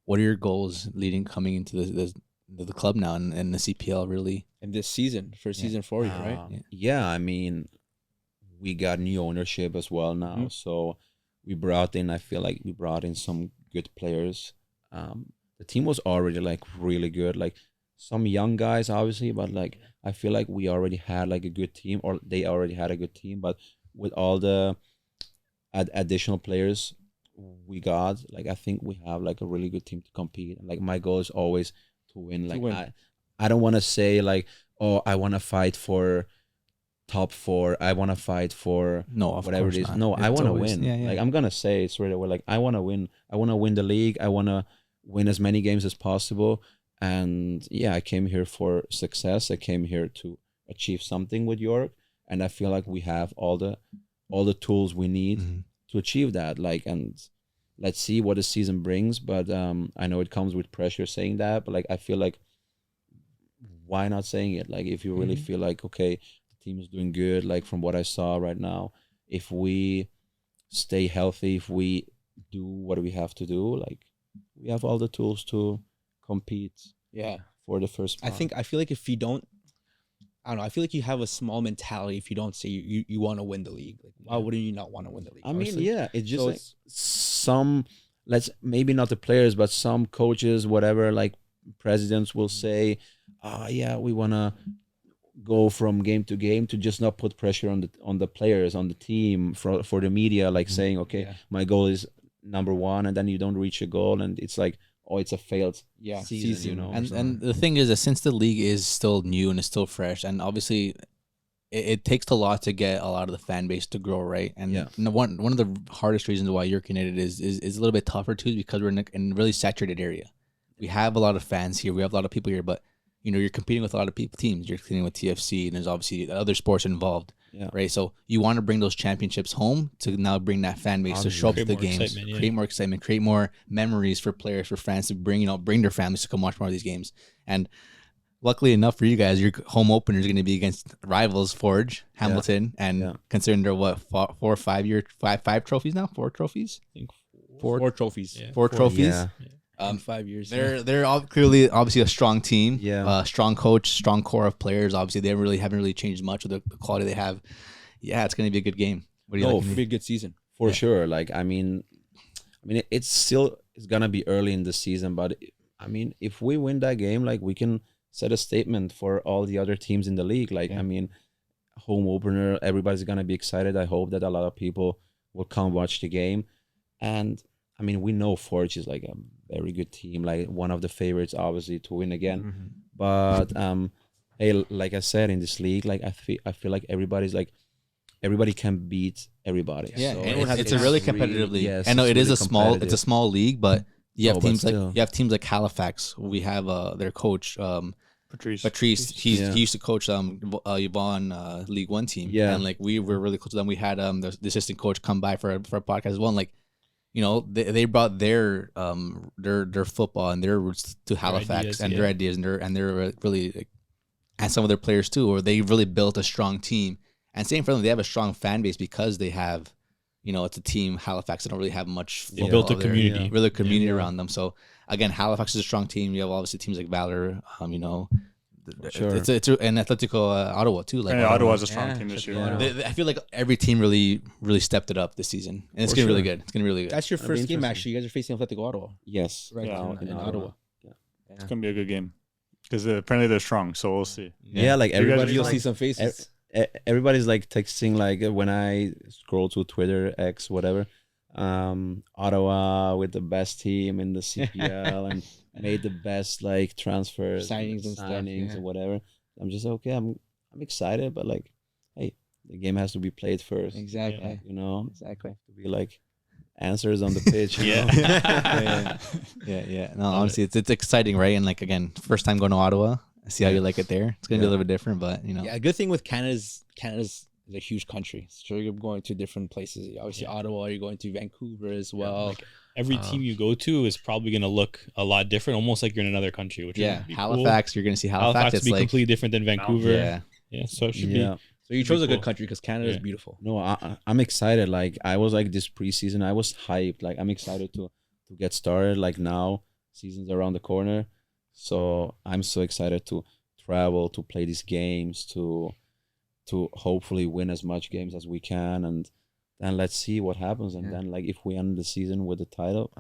What are your goals coming into the club now and the CPL really? And this season, for season 4, right? Yeah, I mean, we got new ownership as well now. So we brought in, I feel like we brought in some good players. The team was already like really good, like some young guys obviously, but like I feel like we already had like a good team, or they already had a good team. But with all the additional players we got, like I think we have like a really good team to compete. Like my goal is always to win. Like I don't want to say like, oh, I want to fight for top 4. I want to fight for whatever it is. Not. No, I want to win. Yeah. Like I'm gonna say it's right away. Like I want to win. I want to win the league. I want to win as many games as possible. And yeah, I came here for success. I came here to achieve something with York, and I feel like we have all the tools we need to achieve that. Like, and let's see what the season brings. But I know it comes with pressure saying that. But like, I feel like, why not saying it? Like, if you really feel like, okay, the team is doing good. Like from what I saw right now, if we stay healthy, if we do what we have to do, like we have all the tools to compete for the first spot. I feel like if you don't, I don't know, I feel like you have a small mentality if you don't say you want to win the league. Like, why wouldn't you not want to win the league? I mean, yeah, it's just like some, maybe not the players, but some coaches, whatever, like presidents will say, yeah, we want to go from game to game, to just not put pressure on the players, on the team, for the media, like saying, okay, my goal is number 1, and then you don't reach a goal, and it's like, oh, it's a failed season, you know. And the thing is that since the league is still new and it's still fresh, and obviously it takes a lot to get a lot of the fan base to grow, right? And one of the hardest reasons why York United is a little bit tougher too is because we're in a really saturated area. We have a lot of fans here. We have a lot of people here, but you know, you're competing with a lot of teams. You're competing with TFC, and there's obviously other sports involved. Right, so you want to bring those championships home to now bring that fan base to show up to the games, create more excitement, create more memories for players, for fans to bring their families to come watch more of these games. And luckily enough for you guys, your home opener is going to be against rivals Forge, Hamilton, and considering they're 5 trophies now, 4 trophies. I think 4 trophies, 4 trophies. Yeah. In 5 years, they're all clearly obviously a strong team, strong coach, strong core of players. Obviously, they haven't really changed much with the quality they have. Yeah, it's going to be a good game. What do you like? It'll be a good season for sure. Like, I mean, it's gonna be early in the season, but I mean, if we win that game, like we can set a statement for all the other teams in the league. Like, I mean, home opener, everybody's gonna be excited. I hope that a lot of people will come watch the game, and I mean, we know Forge is like a very good team, like one of the favorites, obviously, to win again. But hey, like I said, in this league, like I feel like everybody can beat everybody. Yeah, so it's a really competitive league. Yes, I know it is really it's a small league, but you have teams like Halifax. We have their coach Patrice. He used to coach Yvonne League One team. And like we were really close to them. We had the assistant coach come by for a podcast as well. And like, you know, they brought their football and their roots to Halifax, their ideas and they're really like, and some of their players too, or they really built a strong team. And same for them, they have a strong fan base because they have, you know, it's a team. Halifax, they don't really have much. They built a community, really community around them. So again, Halifax is a strong team. You have obviously teams like Valor, you know. Sure. It's and Atletico Ottawa too. Like Ottawa's a strong team this year. I feel like every team really stepped it up this season, and it's gonna be really good. It's gonna be really good. That's your first game, actually. You guys are facing Atletico Ottawa. Yes, right now in Ottawa. It's gonna be a good game because apparently they're strong. So we'll see. Yeah, like everybody, you'll see some faces. Everybody's like texting, like when I scroll to Twitter, X, whatever, Ottawa with the best team in the CPL and made the best like transfers, signings and whatever. I'm just okay. I'm excited, but like, hey, the game has to be played first. Exactly. You know, exactly. To be like answers on the pitch. You know? No, honestly, it's exciting, right? And like again, first time going to Ottawa. See how you like it there. It's gonna be a little bit different, but you know. Yeah, a good thing with Canada's is a huge country. So you're going to different places. Obviously, Ottawa. You're going to Vancouver as well. Like every team you go to is probably going to look a lot different, almost like you're in another country. Which Yeah, would be Halifax. cool. You're going to see Halifax. Halifax will be completely different than Vancouver. Yeah. So it should Yeah. So you chose a cool. good country because Canada is Yeah. beautiful. No, I'm excited. Like I was like this preseason, I was hyped. Like I'm excited to get started. Like now, season's around the corner, so I'm so excited to travel, to play these games, to hopefully win as much games as we can, and then let's see what happens. And then like if we end the season with the title,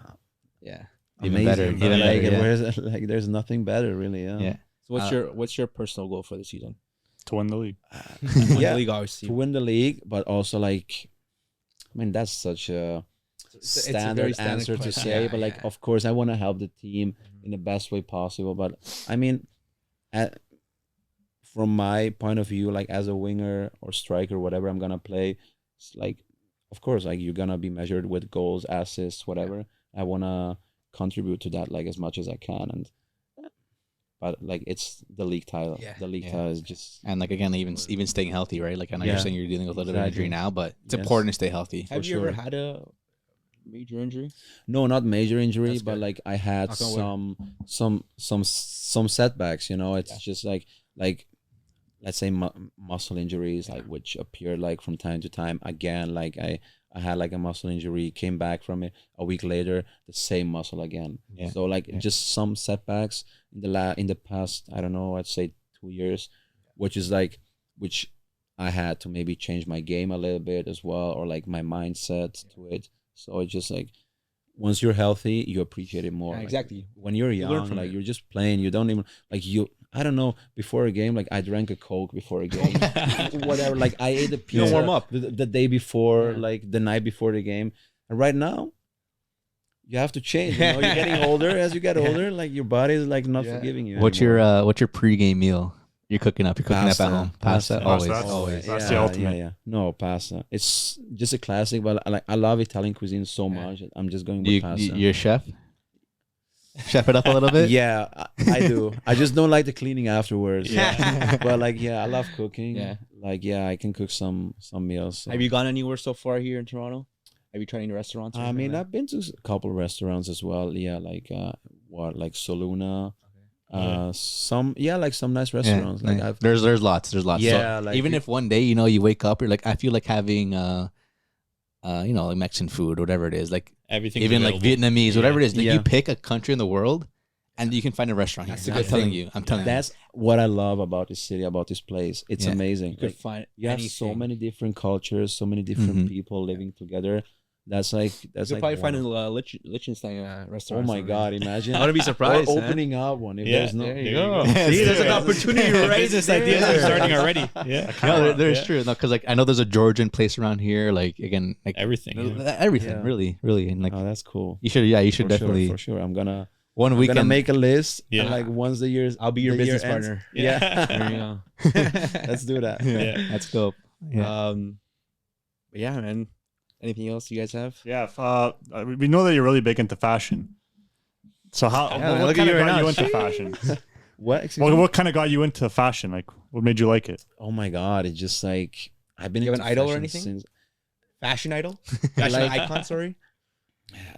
Yeah. Even amazing. better, even Like, better, yeah. like there's nothing better, really. Yeah. Yeah. So what's your personal goal for the season? To win the league. Win Yeah. the league, obviously. To win the league, but also like, I mean, that's such a It's a standard very standard answer to question. say, Yeah, but like, yeah. of course, I want to help the team in the best way possible. But I mean, from my point of view, like as a winger or striker, whatever I'm gonna play, it's like, of course, like you're gonna be measured with goals, assists, whatever. I wanna contribute to that like as much as I can, and but like it's the league title. Yeah. The league Yeah. title is just And like again, even staying healthy, right? Like I know you're Yeah. saying you're dealing with a little bit of injury Exactly. now, but it's Yes. important to stay healthy. Have for you ever sure. had a major injury? no, not major injury, That's but good. like I had Knock on wood. some setbacks. You know, it's just like let's say muscle injuries, like which appear like from time to time. Again, like I had like a muscle injury, came back from it a week later, the same muscle again. Yeah. So like just some setbacks in the past, I don't know, I'd say 2 years, which I had to maybe change my game a little bit as well, or like my mindset to it. So it's just like once you're healthy, you appreciate it more. Yeah, Like, exactly. when you're You learn young, from like it. you're just playing, you don't even like I don't know, before a game, like I drank a Coke before a game, whatever. Like I ate a pizza. You don't warm up. the day before, Yeah. like the night before the game. And right now, you have to change. You know, you're getting older. As you get older, like your body is like not Yeah. forgiving you. What's anymore. your pregame meal? You're cooking up. You're cooking up at home. Pasta, Pasta. always. That's- always. that's the ultimate. Yeah. No, pasta. It's just a classic, but I love Italian cuisine so much. I'm just going with pasta. You're a chef. Chef it up a little bit. Yeah, I do. I just don't like the cleaning afterwards. Yeah. But like, yeah, I love cooking. Yeah. Like, yeah, I can cook some meals. So. Have you gone anywhere so far here in Toronto? Have you tried any restaurants? or I anything mean, like I've been to a couple restaurants as well. Yeah, like like Soluna. Some nice restaurants. Like I've there's lots. Yeah, So like even if one day you wake up, you're like, I feel like having like Mexican food, whatever it is, like everything. even like Vietnamese, whatever it is. Like Yeah. you pick a country in the world, and you can find a restaurant here. That's a I'm good telling thing. you. I'm telling you. that's what I love about this city, about this place. It's Yeah. amazing. You could Like, find you have so anything. many different cultures, so many different Mhm. people living together. That's like You could probably find a Liechtenstein oh restaurant. my god! Imagine. I wouldn't be surprised. Or man. opening up one if Yeah. there's no. There you There go. you go. See, there's an Yeah. opportunity right Business there. ideas are starting already. Yeah. No, there's true. No, because like I know there's a Georgian place around here. Like again, like Everything. Yeah. everything, Yeah. really, and like Oh, that's cool. you should For definitely sure, for sure. I'm gonna one we're weekend gonna make a list. Yeah. And like once the years, I'll be your the year business ends- partner. Yeah. There you go. Let's do that. Yeah. Let's go. Yeah. But yeah, man. Anything else you guys have? Yeah, we know that you're really big into fashion. So Yeah, what look at kind you of right got now. you into fashion? What? Excuse me? What kind of got you into fashion? Like, what made you like it? Oh my god! It's just like I've been. You have into an idol or fashion anything? Since, Fashion idol? Fashion Like- icon, sorry.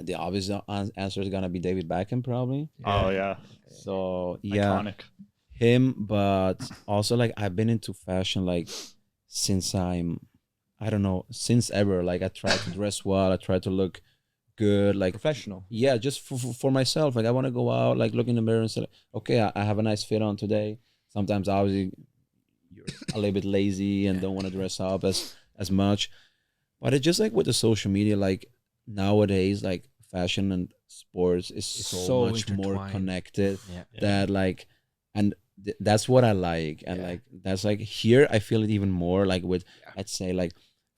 the obvious answer is gonna be David Beckham, probably. Oh yeah, So yeah, iconic. him. But also like I've been into fashion like since I don't know, since ever. Like I try to dress well. I try to look good. Like Professional. yeah, just for myself. Like I want to go out, like look in the mirror and say, like, okay, I have a nice fit on today. Sometimes obviously you're a little bit lazy and don't want to dress up as much. But it's just like with the social media, like nowadays, like fashion and sports is so much more intertwined. connected Yeah. that like, and that's what I like. And like, that's like here, I feel it even more like with, I'd say like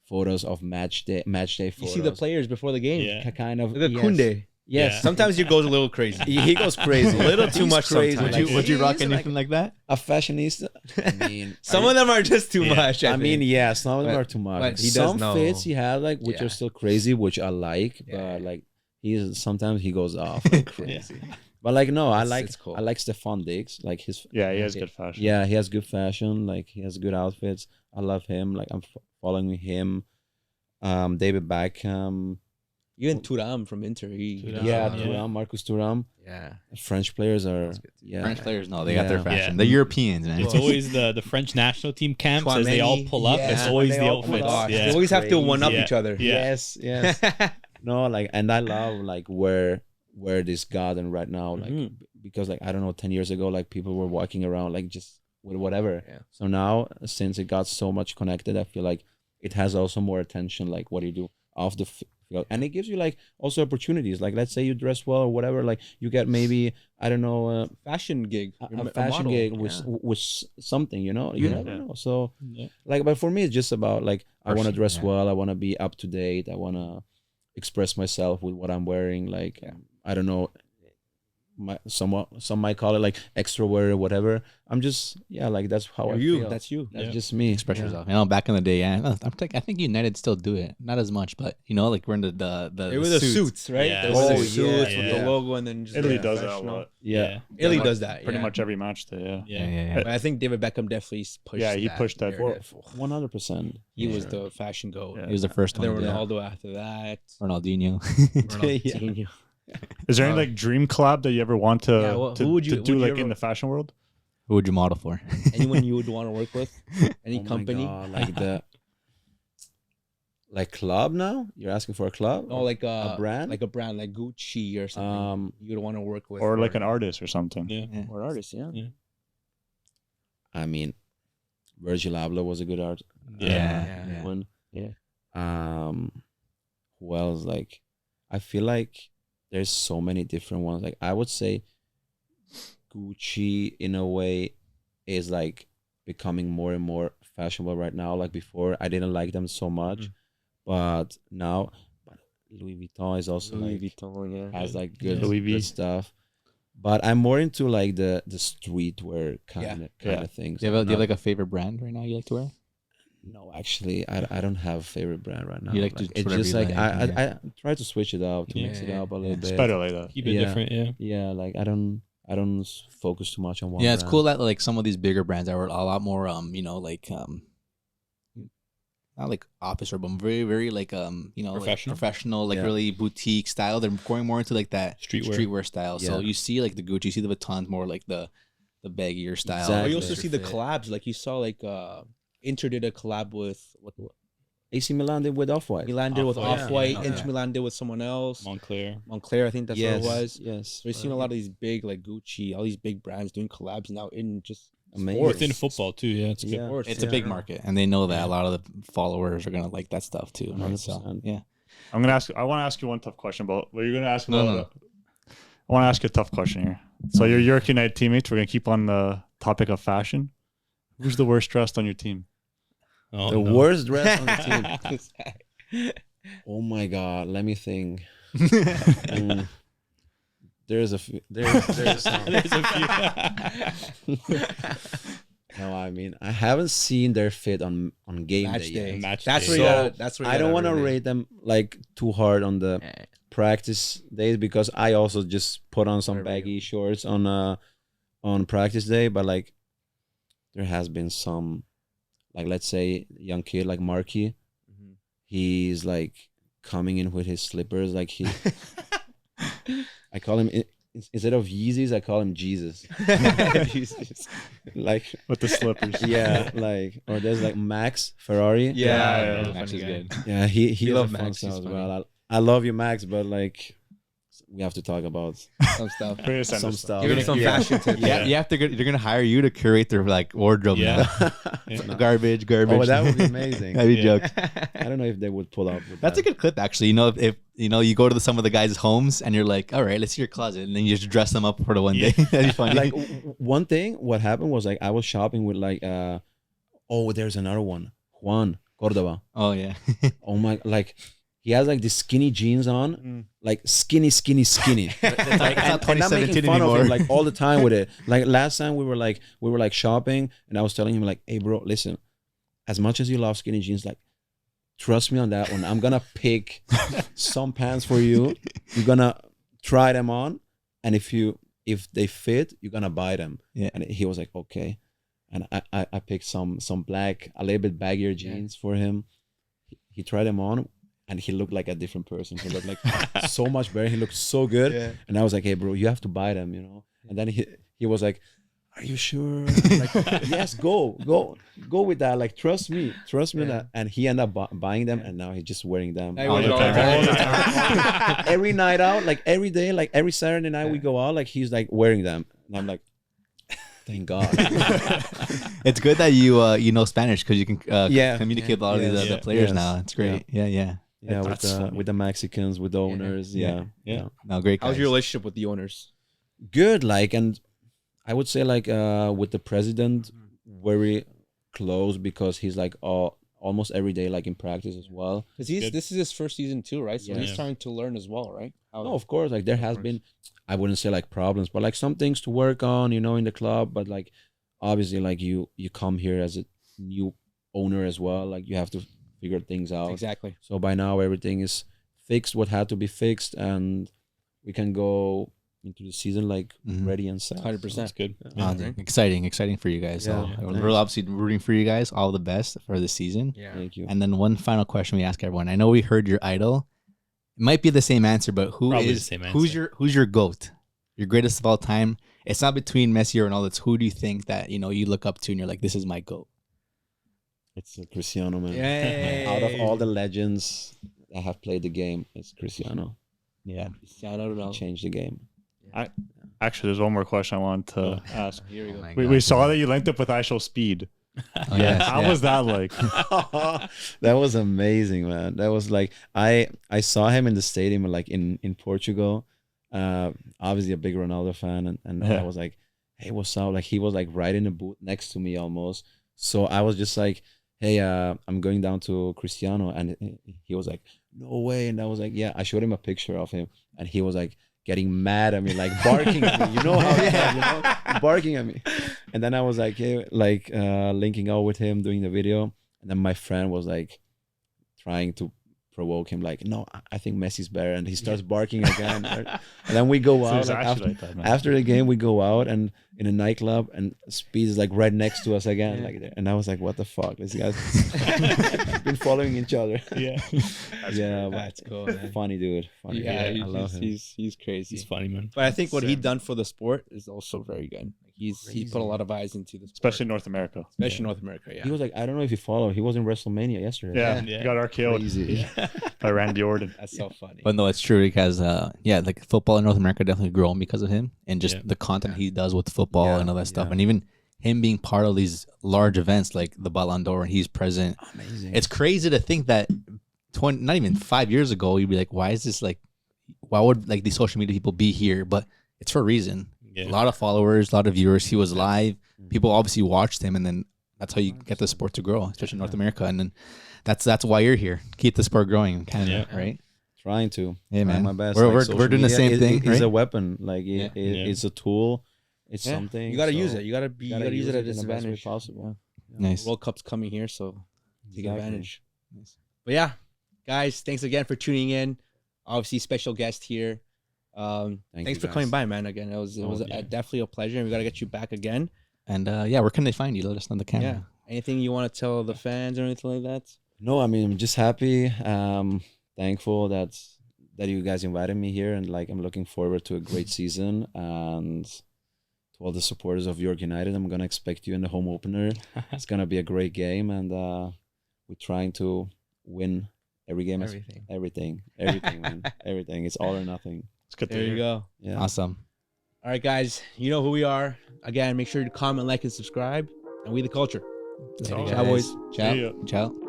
photos of match day You photos. see the players before the game. Yeah. Kind of. Look at yes. Kunde. Yes. Yeah. Sometimes he goes a little crazy. He goes crazy. A little too He's much crazy. sometimes. Like, Would you rock he's anything like that? a fashionista? I mean, Some of them are just too Yeah. much. I mean, think. yeah, some of them But- are too much. but he does Some know. fits he had like which Yeah. are still crazy, which I like, Yeah. but like sometimes he goes off like crazy. But like no, It's cool. I like Stefan Diggs. Like his Yeah, he has good fashion. Yeah, he has good fashion. Like he has good outfits. I love him. Like I'm following him. David Beckham. Even Thuram from Inter. Thuram, Yeah, yeah. Thuram, Marcus Thuram. Yeah. French players are That's good too. yeah. French players, no, they got their Yeah. fashion. Yeah. They're Europeans, man. It's always the French national team camps as they all Chouameni, pull up. yeah. It's always They the all pull outfits. up. They Yeah. always have to one up Yeah. each other. Yeah. Yes, yes. No, like, and I love like where this gotten right now, like Mhm. because like I don't know, 10 years ago, like people were walking around like just with whatever. Yeah. So now, since it got so much connected, I feel like it has also more attention. Like what do you do off the field, and it gives you like also opportunities. Like let's say you dress well or whatever, like you get maybe I don't know. Fashion gig. A fashion model. gig with Yeah. with something, you know, you never know. So Yeah. like, but for me, it's just about like I want to Person, dress yeah. well. I want to be up to date. I want to express myself with what I'm wearing. Like I don't know, some might call it like extrovert or whatever. I'm just like that's how I You. feel. That's you. That's Yeah. just me. Express Yeah. yourself. You know, back in the day, yeah, I think United still do it, not as much, but you know, like we're in the They were the suits, right? Yeah. They were the Oh, suits yeah, with yeah. the logo and then just Italy the does that a professional. lot. Yeah. Italy Like, does that. Pretty yeah. much every match day. Yeah. Yeah. Yeah. But I think David Beckham definitely pushed. Yeah, he pushed that. narrative. 100%. He was the fashion goat. Yeah. He was the first And one. then to do it. Ronaldo after that. Ronaldinho. Ronaldinho. Is there any like dream collab that you ever want to, Yeah, well, who would you- to do would you like ever- in the fashion world? Who would you model for? Anyone you would want to work with? Any Oh my company? God, like the like club now? You're asking for a club? No, like a brand? like a brand, like Gucci or something. You'd want to work with, Or like an artist or something? Yeah. or artist. Yeah. I mean, Virgil Abloh was a good art. Yeah. One. Yeah. Who else? Like, I feel like there's so many different ones. Like, I would say Gucci, in a way, is like becoming more and more fashionable right now. Like before, I didn't like them so much, but now, Louis Vuitton is also Louis like Vuitton, yeah. has like good, Louis V. good stuff. But I'm more into like the streetwear kind of things. Do you have like a favorite brand right now you like to wear? No, actually, I don't have a favorite brand right now. You like to it's whatever just you like like, I try to switch it up to mix it Yeah, up a little yeah. bit. It's better like that. Keep it Yeah. different. Yeah. Yeah, like I don't focus too much on one. Yeah, it's brand. cool that like some of these bigger brands are a lot more you know, like not like office or but very, very like you know, Professional? like professional, like Yeah. really boutique style. They're going more into like that Streetwear. style. So Yeah. you see like the Gucci, you see the Vuittons more like the baggier style. Exactly. Or you also Better see the fit. collabs. Like you saw, like Inter did a collab with what? AC Milan did with Off-White. Milan did with Off-White, Off-White. yeah. Inter Milan did with someone else. Montclair. Montclair, I think that's yes, what it was. Yes. So we've seen a lot of these big, like Gucci, all these big brands doing collabs now in just Amazing. sports. Within football too. Yeah, it's good. Yeah. Sports, It's a yeah. big market, and they know that a lot of the followers are gonna like that stuff too. Right? So 100%. yeah, I want to ask you one tough question about. Well, you're gonna ask No, about. no. I want to ask you a tough question here. So your York United teammates. We're gonna keep on the topic of fashion. Who's the worst dressed on your team? Oh, The no. worst dress on the team. Oh my God, let me think. There's a few. There's some. There's a few. No, I mean I haven't seen their fit on game Match day. day. Yet. Match That's day. where you So, gotta, that's where you I don't want to rate them like too hard on the practice days because I also just put on some Whatever you- baggy shorts on practice day. But like there has been some, like let's say young kid like Marky, he's like coming in with his slippers like he. I call him instead of Yeezys, I call him Jesus. Jesus. Like With the slippers. yeah, like or there's like Max Ferrari. Yeah, Yeah, Max is good. Yeah, he You love love fun Max, stuff he's as funny. well. I love you, Max, but like we have to talk about some stuff. We're gonna send some this stuff. Give him some Yeah. fashion tips. Yeah, you have to. They're gonna hire you to curate their like wardrobe. Yeah. Now. Garbage. Oh, that would be amazing. That'd be Yeah. jokes. I don't know if they would pull up with That's a that. good clip, actually. You know, if you know, you go to some of the guys' homes and you're like, all right, let's see your closet, and then you just dress them up for the one day. That'd be funny. Like one thing, what happened was like I was shopping with like oh, there's another one, Juan Cordova. oh yeah, Oh my, like he has like the skinny jeans on, like skinny. It's not And I'm 2017 making fun of anymore. him like all the time with it. Like last time we were like shopping, and I was telling him like, "Hey, bro, listen, as much as you love skinny jeans, like trust me on that one. I'm gonna pick some pants for you. You're gonna try them on, and if you if they fit, you're gonna buy them. Yeah. And he was like, okay. And I picked some black, a little bit baggier jeans for him. He tried them on, and he looked like a different person. He looked like so much better. He looked so good. Yeah. And I was like, hey, bro, you have to buy them, you know. And then he was like, are you sure? I'm like, yes, go with that. Like, trust me that. And he ended up buying them, and now he's just wearing them all the time. Every night out, like every day, like every Saturday night we go out, like he's like wearing them, and I'm like, thank God. It's good that you know Spanish because you can communicate with a lot of these other players now. It's great. Yeah, with the Mexicans, with the owners. Yeah. No, great guys. How's your relationship with the owners? Good, like, and I would say like with the president, very close, because he's like almost every day, like in practice as well. Because this is his first season too, right? So he's trying to learn as well, right? No, of course. Like there has been, I wouldn't say like problems, but like some things to work on, you know, in the club. But like obviously, like you come here as a new owner as well. Like you have to figure things out. Exactly. So by now everything is fixed, what had to be fixed, and we can go into the season like ready and set. 100%. That's good. Exciting for you guys. So we're obviously rooting for you guys. All the best for the season. Yeah. Thank you. And then one final question we ask everyone. I know we heard your idol. It might be the same answer, but who's your GOAT? Your greatest of all time? It's not between Messi or Ronaldo. It's who do you think that you look up to and you're like, this is my GOAT? It's Cristiano, man. Yay. Out of all the legends that have played the game, it's Cristiano. Yeah. Cristiano Ronaldo. He changed the game. Actually, there's one more question I wanted to ask. Here we go. We saw that you linked up with ISO Speed. How was that like? That was amazing, man. That was like I saw him in the stadium, like in Portugal. Obviously a big Ronaldo fan, and I was like, hey, what's up? Like he was like right in the booth next to me almost. So I was just like, hey, I'm going down to Cristiano, and he was like, no way. And I was like, yeah. I showed him a picture of him, and he was like getting mad at me, like barking at me. You know how barking at me. And then I was like, hey, like linking out with him, doing the video. And then my friend was like trying to provoke him, like, no, I think Messi's better. And he starts barking again. And then we go out. Like, after the game, we go out and in a nightclub, and Speed is like right next to us again. Like there. And I was like, what the fuck? These guys been following each other. That's cool, man. Funny dude. Funny. Yeah, I love him. He's crazy. He's funny, man. But I think what he done for the sport is also very good. He put a lot of eyes into the sport. Especially North America. North America, He was like, I don't know if you follow. He was in WrestleMania yesterday. Yeah. He got RKO'd by Randy Orton. That's so funny. But no, it's true because like football in North America definitely grown because of him and just the content he does with football and all that stuff, and even him being part of these large events like the Ballon d'Or, and he's present. Amazing. It's crazy to think that not even 5 years ago you'd be like, why is this like? Why would like these social media people be here? But it's for a reason. A lot of followers, a lot of viewers. He was live. People obviously watched him, and then that's how you get the sport to grow, especially in North America. And then that's why you're here. Keep the sport growing in Canada, right? Trying to. Hey, man. My best. We're doing the same thing. It's a weapon. Like it's a tool. It's something. You gotta use it. You gotta use it at disadvantage possible. Nice. World Cup's coming here, so take advantage. Nice. But yeah, guys, thanks again for tuning in. Obviously, special guest here. Thanks for coming by, man. Again, it was definitely a pleasure, and we gotta get you back again. And where can they find you? Let us know on the camera. Yeah. Anything you want to tell the fans or anything like that? No, I mean, I'm just happy, thankful that you guys invited me here, and like I'm looking forward to a great season. And to all the supporters of York United, I'm gonna expect you in the home opener. It's gonna be a great game, and we're trying to win every game. Everything, man. Everything. It's all or nothing. It's good. There you go. Yeah. Awesome. All right, guys. You know who we are. Again, make sure to comment, like, and subscribe. And we the culture. Ciao, boys. Ciao. Ciao.